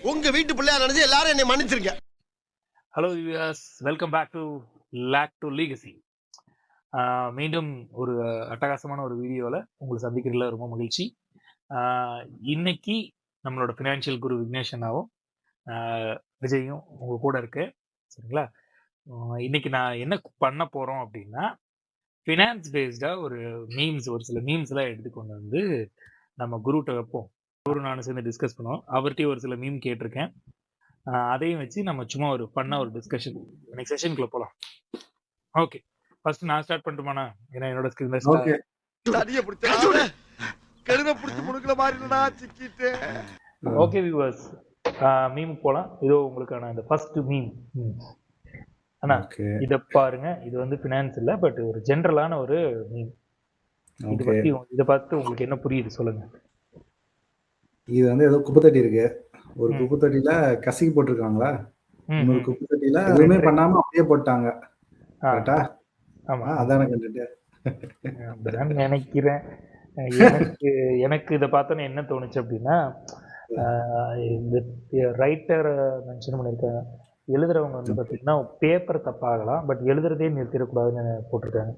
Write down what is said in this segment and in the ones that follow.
உங்க வீட்டு பிள்ளையா நினைச்சு எல்லாரும் என்னை மன்னிச்சிருங்க. Hello viewers, welcome back to lake to legacy. மீண்டும் ஒரு அட்டகாசமான ஒரு வீடியோவில் உங்களை சந்திக்கிறதுல ரொம்ப மகிழ்ச்சி. இன்னைக்கு நம்மளோட ஃபினான்ஷியல் குரு விக்னேஷனாவும் விஜயும் உங்கள் கூட இருக்கு, சரிங்களா? இன்னைக்கு நான் என்ன பண்ண போகிறோம் அப்படின்னா, ஃபினான்ஸ் பேஸ்டாக ஒரு சில மீம்ஸ்லாம் எடுத்துக்கொண்டு வந்து நம்ம குருட்ட வைப்போம். குரு நானும் சேர்ந்து டிஸ்கஸ் பண்ணுவோம். அவர்கிட்டயும் ஒரு சில மீம் கேட்டிருக்கேன். அதையும் வச்சு நம்ம சும்மா ஒரு ஒரு டிஸ்கஷன் நெக்ஸ்ட் செஷனுக்குள்ள போலாம். ஓகே, ஃபர்ஸ்ட் நான் ஸ்டார்ட் பண்ணட்டுமாண்ணா? ஏன்னா என்னோட ஸ்கிரீன் ஓகே தடிய பிடிச்ச கழுத பிடிச்ச முடுக்குல மாறினடா சிக்கிட்டு. ஓகே வியூவர்ஸ், மீம் போலாம். இதோ உங்களுக்கான இந்த ஃபர்ஸ்ட் மீம். அண்ணா இத பாருங்க. இது வந்து ஃபினான்ஸ் இல்ல, பட் ஒரு ஜெனரலான ஒரு மீம். இத பார்த்து உங்களுக்கு என்ன புரியுது சொல்லுங்க. இது வந்து ஏதோ குப்பைத்தட்டி இருக்கு. ஒரு குப்பைத்தட்டியில கசக்கி போட்டிருக்காங்களா, இன்னொரு குப்பைத்தட்டியில எதுவுமே பண்ணாம அப்படியே போட்டாங்க. கரெக்டா? ஆமா, அதான கண்டுட்டு அப்படிதான் நினைக்கிறேன். எனக்கு இதை பார்த்தோன்னே என்ன தோணுச்சு அப்படின்னா, இந்த ரைட்டர் மென்ஷன் பண்ணியிருக்காங்க. எழுதுறவங்க வந்து பார்த்தீங்கன்னா பேப்பர் தப்பாகலாம், பட் எழுதுறதே நிறுத்திடக்கூடாதுன்னு போட்டிருக்காங்க.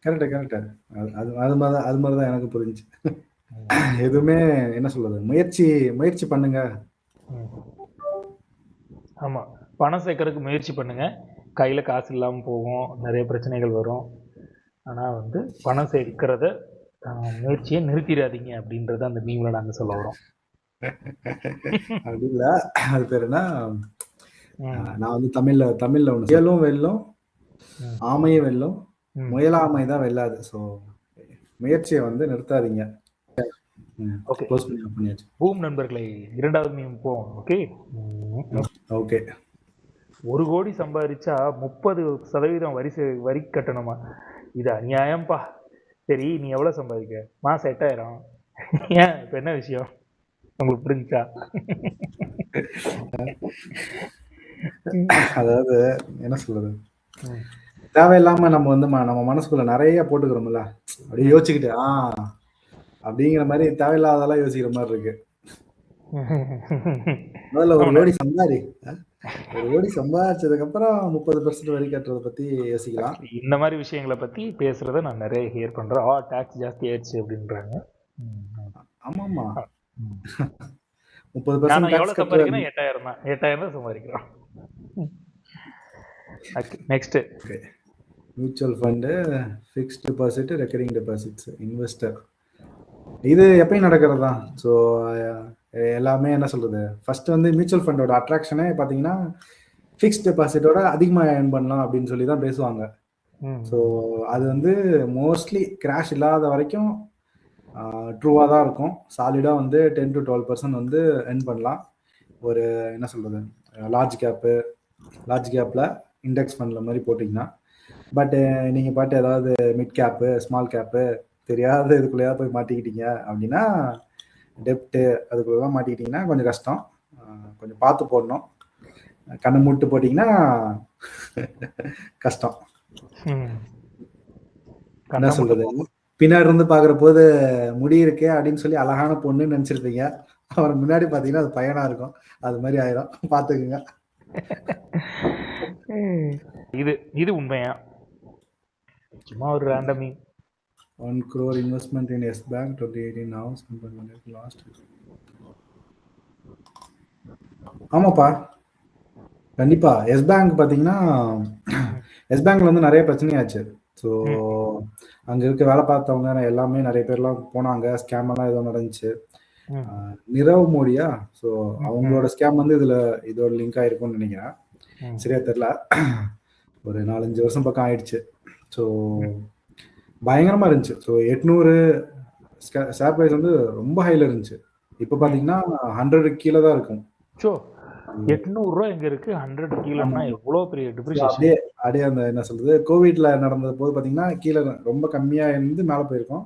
கரெக்டா. அது மாதிரிதான் எனக்கு புரிஞ்சு. எதுவுமே என்ன சொல்றது, முயற்சி பண்ணுங்க. ஆமா, பணம் சேர்க்கறதுக்கு முயற்சி பண்ணுங்க. கையில காசு இல்லாம போகும், நிறைய பிரச்சனைகள் வரும். ஆனா வந்து பணம் சேர்க்கறத முயற்சியை நிறுத்திடாதீங்க அப்படின்றத அந்த மீம்ல நாங்க சொல்ல வரோம். அப்படி இல்ல, அது பேர் என்ன, நான் வந்து தமிழ்ல ஒண்ணு, முயலும் வெல்லும் ஆமையும் வெல்லும், முயலாமை தான் வெல்லாது. ஸோ முயற்சியை வந்து நிறுத்தாதீங்க. பூம் நண்பர்களை, இரண்டாவது மீம் போவோம். ஓகே. 1 கோடி சம்பாதிச்சா 30% வரி கட்டணுமா? இது அநியாயம்பா. சரி, நீ எவ்வளவு சம்பாதிக்க? மாசம் 8000. ஏன் இப்ப என்ன விஷயம் உங்களுக்கு புரிஞ்சா? அதாவது என்ன சொல்றது, தேவையில்லாம நம்ம வந்து நம்ம மனசுக்குள்ள நிறைய போட்டுக்கிறோம்ல, அப்படியே யோசிச்சுக்கிட்டு அப்படிங்கிற மாதிரி தேவையில்லாதெல்லாம் யோசிக்கிற மாதிரி இருக்கு. முதல்ல 1 கோடி சம்பாதிச்சதுக்கு அப்புறம் 30% வரி கட்டுறத பத்தி யோசிக்கலாம். இந்த மாதிரி விஷயங்களை பத்தி பேசுறத நான் நிறைய ஹியர் பண்றேன். டாக்ஸ் ஜாஸ்தி ஆயிடுச்சு அப்படின்றாங்க. ஆமாமா, 30% எவ்வளவு சம்பாதிக்கிறேன்? 8000 தான். 8000 தான் சம்பாதிக்கிறோம். Next, mutual fund, fixed deposit, recurring deposits, investor. இது எப்பயும் நடக்கிறது தான். ஸோ எல்லாமே என்ன சொல்றது, ஃபர்ஸ்ட் வந்து மியூச்சுவல் ஃபண்டோட அட்ராக்ஷனே பார்த்தீங்கன்னா ஃபிக்ஸ்ட் டெபாசிட்டோட அதிகமாக ஏர்ன் பண்ணலாம் அப்படின்னு சொல்லி தான் பேசுவாங்க. ஸோ அது வந்து மோஸ்ட்லி கிராஷ் இல்லாத வரைக்கும் ட்ரூவாக தான் இருக்கும். சாலிடாக வந்து 10 to 12% வந்து ஏர்ன் பண்ணலாம். ஒரு என்ன சொல்றது, லார்ஜ் கேப்பில் இண்டெக்ஸ் ஃபண்டில் மாதிரி போட்டிங்கன்னா. பட் நீங்கள் பாட்டு ஏதாவது மிட் கேப்பு, ஸ்மால் கேப்பு, தெரியாத இதுக்குள்ளேயாவது போய் மாட்டிக்கிட்டீங்க அப்படின்னா, டெப்ட்டு அதுக்குள்ளெல்லாம் மாட்டிக்கிட்டீங்கன்னா கொஞ்சம் கஷ்டம். கொஞ்சம் பார்த்து போடணும். கண்ணை மூட்டு போட்டிங்கன்னா கஷ்டம். என்ன சொல்றது, பின்னாடி இருந்து பார்க்குற போது முடி இருக்கே அப்படின்னு சொல்லி அழகான பொண்ணுன்னு நினச்சிருப்பீங்க. அப்புறம் முன்னாடி பார்த்தீங்கன்னா அது பையனா இருக்கும். அது மாதிரி ஆயிரும், பார்த்துக்குங்க. இது உண்மையா? சும்மா ஒரு random 1 crore investment in Yes Bank 2018 now last. ஆமாப்பா, கண்டிப்பா. எஸ் பேங்க் பார்த்தீங்கன்னா, எஸ் பேங்க்ல வந்து நிறைய பிரச்சனையாச்சு. ஸோ அங்க இருக்க வேலை பார்த்தவங்க எல்லாமே நிறைய பேர்லாம் போனாங்க. ஸ்கேம் எல்லாம் ஏதோ நடந்துச்சு. நிரவ் மோடியா, ஸோ அவங்களோட ஸ்கேம் வந்து இதோட லிங்க் ஆயிருக்கும்னு நினைக்கிறேன். சரியா தெரியல. ஒரு 4-5 வருஷம் பக்கம் ஆயிடுச்சு. ஸோ பயங்கரமா இருந்துச்சு. ஸோ 800 ஷேர் பிரைஸ் வந்து ரொம்ப ஹைல இருந்துச்சு. இப்போ பாத்தீங்கன்னா 100 கீழே தான் இருக்கும். 800 ரூபாய் எங்க இருக்கு? 100 கீழேன்னா எவ்வளவு பெரிய டிப்ரிசியேஷன். அப்படியே அந்த என்ன சொல்றது, கோவிட்ல நடந்த போது பாத்தீங்கன்னா கீழே ரொம்ப கம்மியா இருந்து மேல போயிருக்கும்.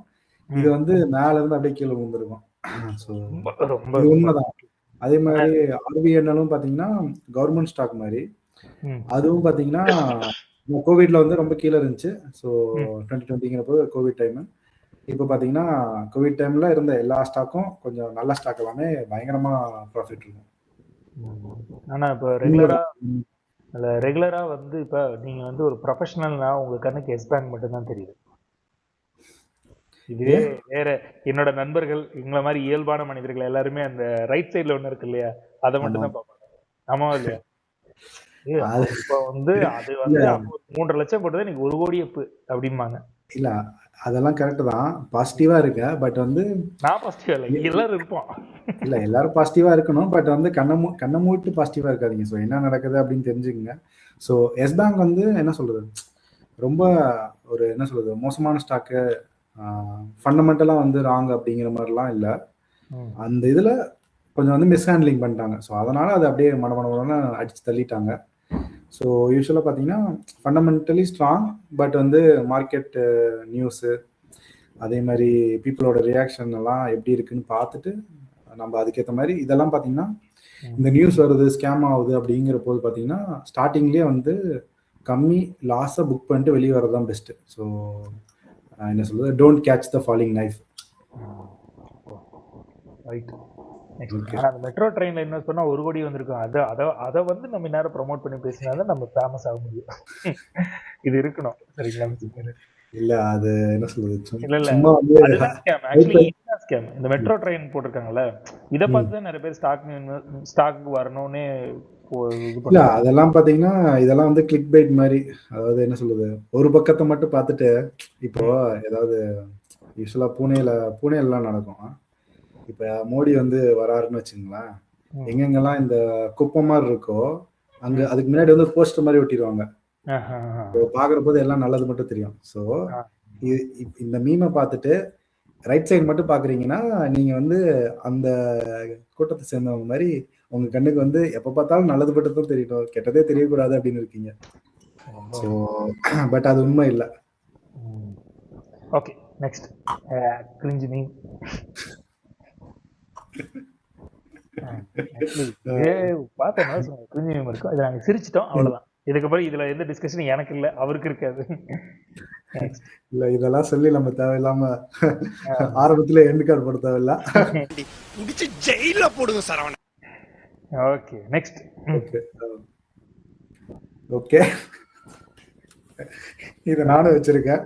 இது வந்து மேல இருந்து அப்படியே கீழே விழுந்திருக்கும். ஸோ ரொம்ப உண்மைதான். அதே மாதிரி ஆர்பிஎன்எலும் பாத்தீங்கன்னா கவர்மெண்ட் ஸ்டாக் மாதிரி, அதுவும் பாத்தீங்கன்னா கோவிட்ல வந்து ரொம்ப கீழே இருந்துச்சு. ஸோ 2020ங்கிற போது கோவிட் டைம் இப்போ பார்த்தீங்கன்னா கோவிட் டைம்ல இருந்த எல்லா ஸ்டாக்கும் கொஞ்சம் நல்ல ஸ்டாக் எல்லாமே பயங்கரமா ப்ராஃபிட் இருக்கும். ஆனா இப்போ ம். ரெகுலரா வந்து இப்போ நீங்க வந்து ஒரு ப்ரொஃபஷனல்னா உங்க கண்ணுக்கு எஸ் பேங்க் மட்டும்தான் தெரியுது. இதுவே ஏன்? வேற என்னோட நண்பர்கள் எங்களை மாதிரி இயல்பான மனிதர்கள் எல்லாருமே அந்த ரைட் சைடுல ஒண்ணு இருக்கு இல்லையா, அதை மட்டும் ஆமா. தான் பார்ப்பாங்க. ஆமாவா இல்லையா? ஏய், அது இப்போ வந்து அது இல்ல வந்து அப்போ 3.5 லட்சம் போட்டது இன்னைக்கு 1 கோடி அப்பு அப்படிம்பாங்க. இல்ல அதெல்லாம் கரெக்ட் தான். பாசிட்டிவா இருக்கு. பட் வந்து நான் பாசிட்டிவ் இல்லை, எ- எல்லாரும் இருப்போம். இல்ல எல்லாரும் பாசிட்டிவா இருக்கணும். பட் வந்து கண்ணை மூட்டு பாசிட்டிவா இருக்காதீங்க. ஸோ என்ன நடக்குது அப்படின்னு தெரிஞ்சுக்கங்க. ஸோ எஸ் பேங்க் வந்து என்ன சொல்றது, ரொம்ப ஒரு என்ன சொல்றது மோசமான ஸ்டாக்கு, ஃபண்டமெண்டலா வந்து ராங் அப்படிங்கிற மாதிரிலாம் இல்லை. ம். அந்த இதுல கொஞ்சம் வந்து மிஸ்ஹேண்ட்லிங் பண்ணிட்டாங்க. ஸோ அதனால அதை அப்படியே மடமடன்னு அடிச்சு தள்ளிட்டாங்க. ஸோ யூஸ்வலாக பார்த்தீங்கன்னா ஃபண்டமெண்டலி ஸ்ட்ராங், பட் வந்து மார்க்கெட் நியூஸு அதே மாதிரி பீப்புளோட ரியாக்ஷன் எல்லாம் எப்படி இருக்குன்னு பார்த்துட்டு நம்ம அதுக்கேற்ற மாதிரி இதெல்லாம் பார்த்தீங்கன்னா இந்த நியூஸ் வருது ஸ்கேம் ஆகுது அப்படிங்கிற போது பார்த்தீங்கன்னா ஸ்டார்டிங்லேயே வந்து கம்மி லாஸை புக் பண்ணிட்டு வெளியே வரதான் பெஸ்ட்டு. ஸோ என்ன சொல்றது, don't catch the falling knife. Right. ஆனா அந்த மெட்ரோ ட்ரெயின்ல இன்வெஸ்ட் பண்ணா 1 கோடி வந்திருக்கும். அதை வந்து நம்ம நேரம் ப்ரோமோட் பண்ணி பேசினாதான் நம்ம ஃபேமஸ் ஆக முடியும். இது இருக்கணும், சரிங்களா? இல்ல அது என்ன சொல்றது, இல்ல இல்ல, சும்மா வந்து அதுதான் ஸ்கேம். ஆக்சுவலி இதுதான் ஸ்கேம். இந்த மெட்ரோ ட்ரெயின் போட்டிருக்காங்கல்ல, இதை பார்த்து தான் நிறைய பேர் ஸ்டாக் வரணும்னே இது இல்ல பண்ணுவாங்க. அதெல்லாம் பாத்தீங்கன்னா இதெல்லாம் வந்து கிளிக் பைட் மாதிரி. அதாவது என்ன சொல்றது, ஒரு பக்கத்தை மட்டும் பார்த்துட்டு இப்போ ஏதாவது யூஸ்வலா பூனேலாம் நடக்கும். இப்ப மோடி வந்து வராருன்னு வச்சுங்களேன், எங்கெங்கெல்லாம் இந்த குப்பை மாதிரி இருக்கோ அங்க அதுக்கு முன்னாடி வந்து போஸ்டர் மாதிரி ஒட்டிடுவாங்க. பாக்குற போது எல்லாம் நல்லது மட்டும் தெரியும். ஸோ இந்த மீமை பார்த்துட்டு ரைட் சைடு மட்டும் பாக்குறீங்கன்னா நீங்க வந்து அந்த கூட்டத்தை சேர்ந்தவங்க மாதிரி உங்க கண்ணுக்கு வந்து எப்ப பார்த்தாலும் நல்லது மட்டும் தான் தெரியணும், கெட்டதே தெரியக்கூடாது அப்படின்னு இருக்கீங்க. ஸோ பட் அது உண்மை இல்லை. Okay, next cringe meme. பார்த்தேன்னா கிரிஞ்சி மீம் இருக்கும், இதை நாங்கள் சிரிச்சிட்டோம், அவ்வளோதான். இதுக்கப்புறம் இதுல எந்த டிஸ்கஷன் எனக்கு இல்லை, அவருக்கு இருக்காது. இல்ல இதெல்லாம் சொல்லி நம்ம தேவையில்லாம ஆரம்பத்துல எண்ட் கார்டு போட தேவையில்ல. முடிச்சு ஜெயில போடுங்க சரவண. Okay, next. ஓகே, இத நானும் வச்சிருக்கேன்.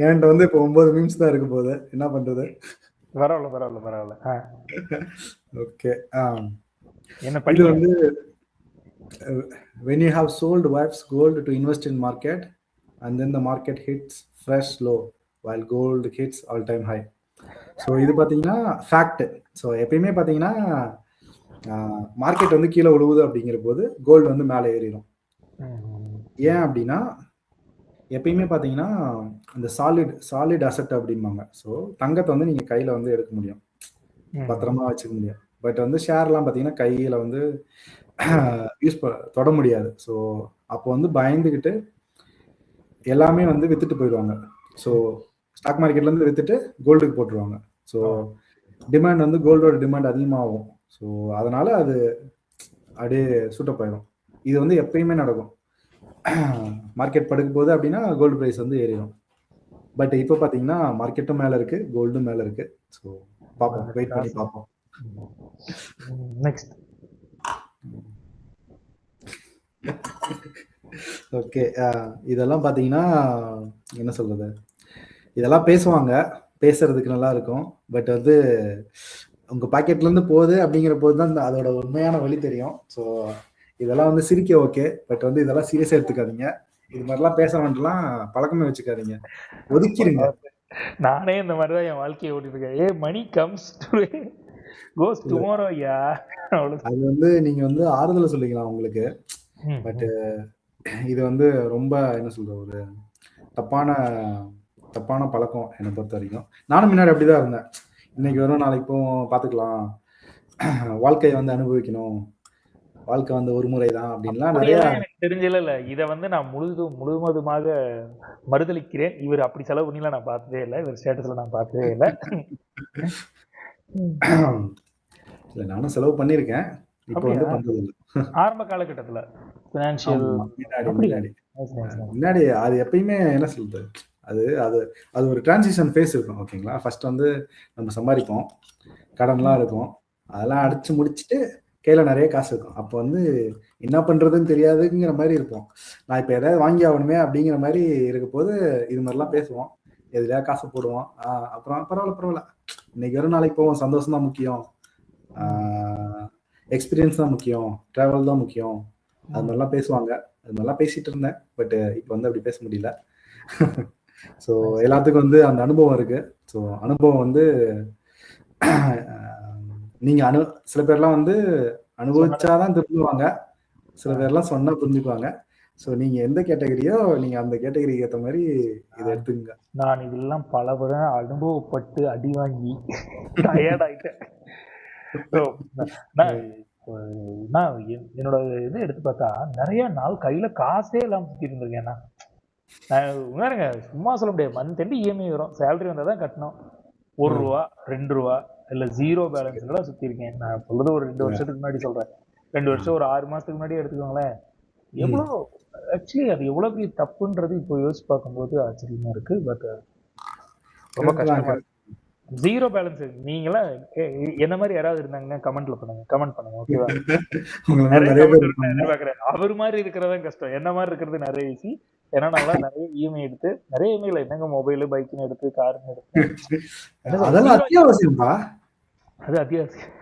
என்கிட்ட வந்து இப்போ 9 மீம்ஸ் தான் இருக்க போகுது, என்ன பண்றது? பரவாயில்ல. ஓகே, என்ன இது பண்ணி வந்து when you have sold wife's gold to invest in market and then the market hits fresh low while gold hits all time high. So இது பார்த்தீங்கன்னா ஃபேக்ட். ஸோ எப்பயுமே பார்த்தீங்கன்னா மார்க்கெட் வந்து கீழே விழுவுது அப்படிங்கிற போது கோல்டு வந்து மேலே ஏறிடும். ஏன் அப்படின்னா எப்பயுமே பார்த்தீங்கன்னா அந்த சாலிட் அசட் அப்படிம்பாங்க. ஸோ தங்கத்தை வந்து நீங்கள் கையில் வந்து எடுக்க முடியும், பத்திரமா வச்சுக்க முடியும். பட் வந்து ஷேர்லாம் பார்த்தீங்கன்னா கையில் வந்து தொட முடியாது. ஸோ அப்போ வந்து பயந்துக்கிட்டு எல்லாமே வந்து வித்துட்டு போயிடுவாங்க. ஸோ ஸ்டாக் மார்க்கெட்ல இருந்து வித்துட்டு கோல்டுக்கு போட்டுருவாங்க. ஸோ டிமாண்ட் வந்து கோல்டோட டிமாண்ட் அதிகமாகும். ஸோ அதனால அது அப்படியே சூட்டப்பாயிடும். இது வந்து எப்பயுமே நடக்கும். மார்க்கெட் படுக்கும் போது அப்படின்னா கோல்டு ப்ரைஸ் வந்து ஏறிடும். பட் இப்போ பார்த்தீங்கன்னா மார்க்கெட்டும் மேலே இருக்கு, கோல்டும் மேலே இருக்கு. ஸோ பார்ப்போம், வெயிட் பண்ணி பார்ப்போம். நெக்ஸ்ட். ஓகே, இதெல்லாம் பார்த்தீங்கன்னா என்ன சொல்றது, இதெல்லாம் பேசுவாங்க, பேசுறதுக்கு நல்லா இருக்கும். பட் வந்து உங்க பாக்கெட்ல இருந்து போகுது அப்படிங்கிற போது தான் அதோட உண்மையான வழி தெரியும். ஸோ இதெல்லாம் வந்து சிரிக்க ஓகே, பட் வந்து இதெல்லாம் சீரியஸா எடுத்துக்காதீங்க. இது மாதிரிலாம் பேச வேண்டாம், பழக்கமே வச்சுக்காதீங்க, ஒதுக்கிடுங்க. நானே இந்த மாதிரி தான் என் வாழ்க்கையை ஓட்டிட்டு இருக்கேன். ஏ மணி கம்ஸ் கோஸ் டுமாரோ யா. அது வந்து நீங்க வந்து ஆறுதலை சொல்லிக்கலாம் உங்களுக்கு. பட் இது வந்து ரொம்ப என்ன சொல்ற ஒரு தப்பான பழக்கம் என்னை பொறுத்த வரைக்கும். நானும் முன்னாடி அப்படிதான் இருந்தேன். இன்னைக்கு வரும் நாளைக்கு போவோம் பார்த்துக்கலாம், வாழ்க்கையை வந்து அனுபவிக்கணும், வாழ்க்கை வந்து ஒரு முறை தான் அப்படின்லாம் நிறைய எனக்கு தெரிஞ்சல. இதை வந்து நான் முழுவதுமாக மறுதளிக்கிறேன். இவர் அப்படி செலவு பண்ணிலாம் நான் பார்த்ததே இல்லை, இவர் ஸ்டேட்டஸ்ல நான் பார்த்ததே இல்லை. இல்லை நானும் செலவு பண்ணியிருக்கேன், இப்போ வந்து பண்றது இல்லை. ஆரம்ப காலகட்டத்துல ஃபினான்ஷியல் முன்னாடி அது எப்பயுமே என்ன சொல்றது, அது அது அது ஒரு டிரான்சிஷன் ஃபேஸ் இருக்கும். ஓகேங்களா? ஃபர்ஸ்ட் வந்து நம்ம சம்பாதிப்போம், கடன்லாம் இருக்கும், அதெல்லாம் அடிச்சு முடிச்சுட்டு கையில நிறைய காசு இருக்கும். அப்போ வந்து என்ன பண்றதுன்னு தெரியாதுங்கிற மாதிரி இருப்போம். நான் இப்போ எதாவது வாங்கி ஆகணுமே அப்படிங்கிற மாதிரி இருக்க போது இது மாதிரிலாம் பேசுவோம், எதுலையா காசு போடுவோம். அப்புறம் பரவாயில்ல, இன்னைக்கு வரும் நாளைக்கு போவோம், சந்தோஷம் தான் முக்கியம், எக்ஸ்பீரியன்ஸ் தான் முக்கியம், டிராவல் தான் முக்கியம், அது மாதிரிலாம் பேசுவாங்க. அது மாதிரிலாம் பேசிட்டு இருந்தேன். பட் இப்போ வந்து அப்படி பேச முடியல. ஸோ எல்லாத்துக்கும் வந்து அந்த அனுபவம் இருக்கு. ஸோ அனுபவம் வந்து நீங்க சில பேர்லாம் வந்து அனுபவிச்சாதான் திருந்துவாங்க, சில பேர்லாம் சொன்னா புரிஞ்சுக்குவாங்க. ஸோ நீங்க எந்த கேட்டகரியோ நீங்க அந்த கேட்டகரிக்கு ஏற்ற மாதிரி இதை எடுத்துங்க. நான் இதெல்லாம் பல முறை அனுபவப்பட்டு அடி வாங்கி டயர்ட் ஆயிட்டேன். என்னோட இது எடுத்து பார்த்தா நிறைய நாள் கையில காசே இல்லாம சுத்தி இருந்திருக்கேன். உணருங்க, சும்மா சொல்ல முடியாது. மந்த் எண்டு இஎம்ஐ வரும், சேலரி வந்தால் தான் கட்டணும். ₹1 ₹2 இல்லை 0 பேலன்ஸ்ல தான் சுற்றி இருக்கேன். நான் சொல்றது ஒரு 2 வருஷத்துக்கு முன்னாடி சொல்றேன். 2 வருஷம் ஒரு 6 மாசத்துக்கு முன்னாடி எடுத்துக்கோங்களேன். எவ்வளோ ஆக்சுவலி அது எவ்வளோ பெரிய தப்புன்றது இப்போ யோசிச்சு பார்க்கும்போது ஆச்சரியமா இருக்கு. பட் ரொம்ப கஷ்டமா இருக்கு. 0 பேலன்ஸ். நீங்களாம் என்ன மாதிரி யாராவது இருந்தாங்கன்னா கமெண்ட் பண்ணுங்க. ஓகேவா? அவர் மாதிரி இருக்கிறதான் கஷ்டம், என்ன மாதிரி இருக்கிறது நிறைய ஈஸி. ஏன்னா நான் நிறைய இஎம்ஐ எடுத்து, நிறைய இஎம்ஐல என்னங்க மொபைல் பைக்னு எடுத்து, கார்னு எடுத்து, அதெல்லாம் அத்தியாவசியம்பா. அது அத்தியாவசியம்.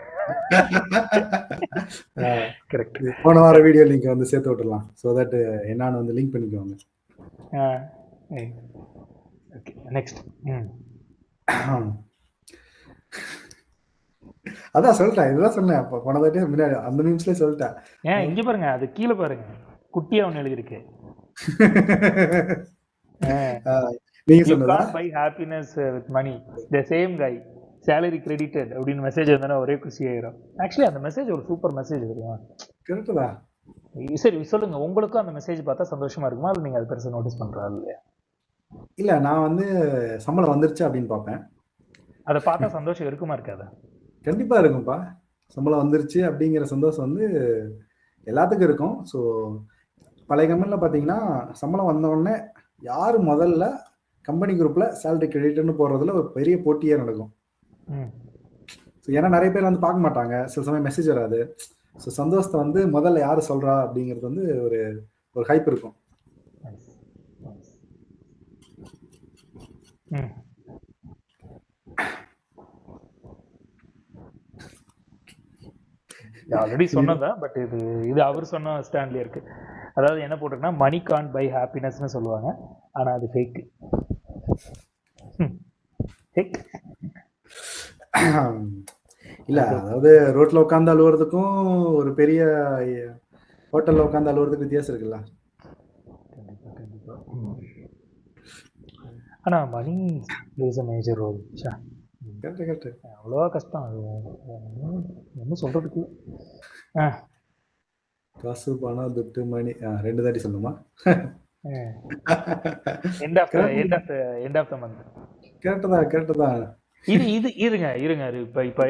கரெக்ட். போன வார வீடியோ லிங்க் வந்து சேர்த்து விட்டுறலாம், சோ தட் என்னன்னு வந்து லிங்க் பண்ணிக்குவாங்க. Okay, next. அதான் சொல்லிட்டேன், இதுதான் சொன்னேன் போன வாட்டி முன்னாடி அந்த நிமிஷத்துல சொல்லிட்டேன். ஏன் இங்க பாருங்க, அது கீழே பாருங்க, குட்டியா ஒண்ணு எழுதிருக்கு. நீங்க சொன்னதா? Buy happiness with money, the same guy, salary credited அப்படின்னு மெசேஜ் வந்தா ஒரே குஷி ஆயிரும். ஆக்சுவலி அந்த மெசேஜ் ஒரு சூப்பர் மெசேஜ் தெரியுமா? கரெக்ட்டா? சரி சொல்லுங்க, உங்களுக்கும் அந்த மெசேஜ் பார்த்தா சந்தோஷமா இருக்குமா, இல்ல நீங்க அது பெருசா நோட்டீஸ் பண்றா இல்லையா? இல்ல, நான் வந்து சம்பளம் வந்துருச்சு அப்படின்னு பார்ப்பேன். அதை பார்த்தா சந்தோஷம் இருக்குமா இருக்காதா? கண்டிப்பா இருக்கும்பா. சம்பளம் வந்துருச்சு அப்படிங்கிற சந்தோஷம் வந்து எல்லாத்துக்கும் இருக்கும். ஸோ பழைய கம்பெனியில் பார்த்தீங்கன்னா சம்பளம் வந்த உடனே யார் முதல்ல கம்பெனி குரூப்ல சேலரி கிரெடிட்னு போடுறதுல ஒரு பெரிய போட்டியே நடக்கும். ஸோ ஏன்னா நிறைய பேர் வந்து பார்க்க மாட்டாங்க, சில சமயம் மெசேஜ் வராது. ஸோ சந்தோஷத்தை வந்து முதல்ல யார் சொல்றா அப்படிங்கிறது வந்து ஒரு ஹைப் இருக்கும். ஆல்ரெடி சொன்னதான், பட் இது அவர் சொன்ன ஸ்டாண்ட்லயே இருக்கு. அதாவது என்ன போட்டிருக்குன்னா, மணி கான்ட் பை ஹாப்பினஸ்னு சொல்லுவாங்க, ஆனா அது ஃபேக். இல்ல, அதாவது ரோட்ல உட்காந்து அழுவுறதுக்கும் ஒரு பெரிய ஹோட்டல்ல உட்காந்து அழுவுறதுக்கு வித்தியாசம் இருக்குல்ல. ஆனா மணி பிளேஸ் a major role. அவ்வளவா கஷ்டம் அது என்ன சொல்றதுக்கு. காசு, பணம், துட்டு, மணி, ரெண்டு தாட்டி சொல்லுமா? End of the month. கரெக்ட்டா. இது இருங்க இப்ப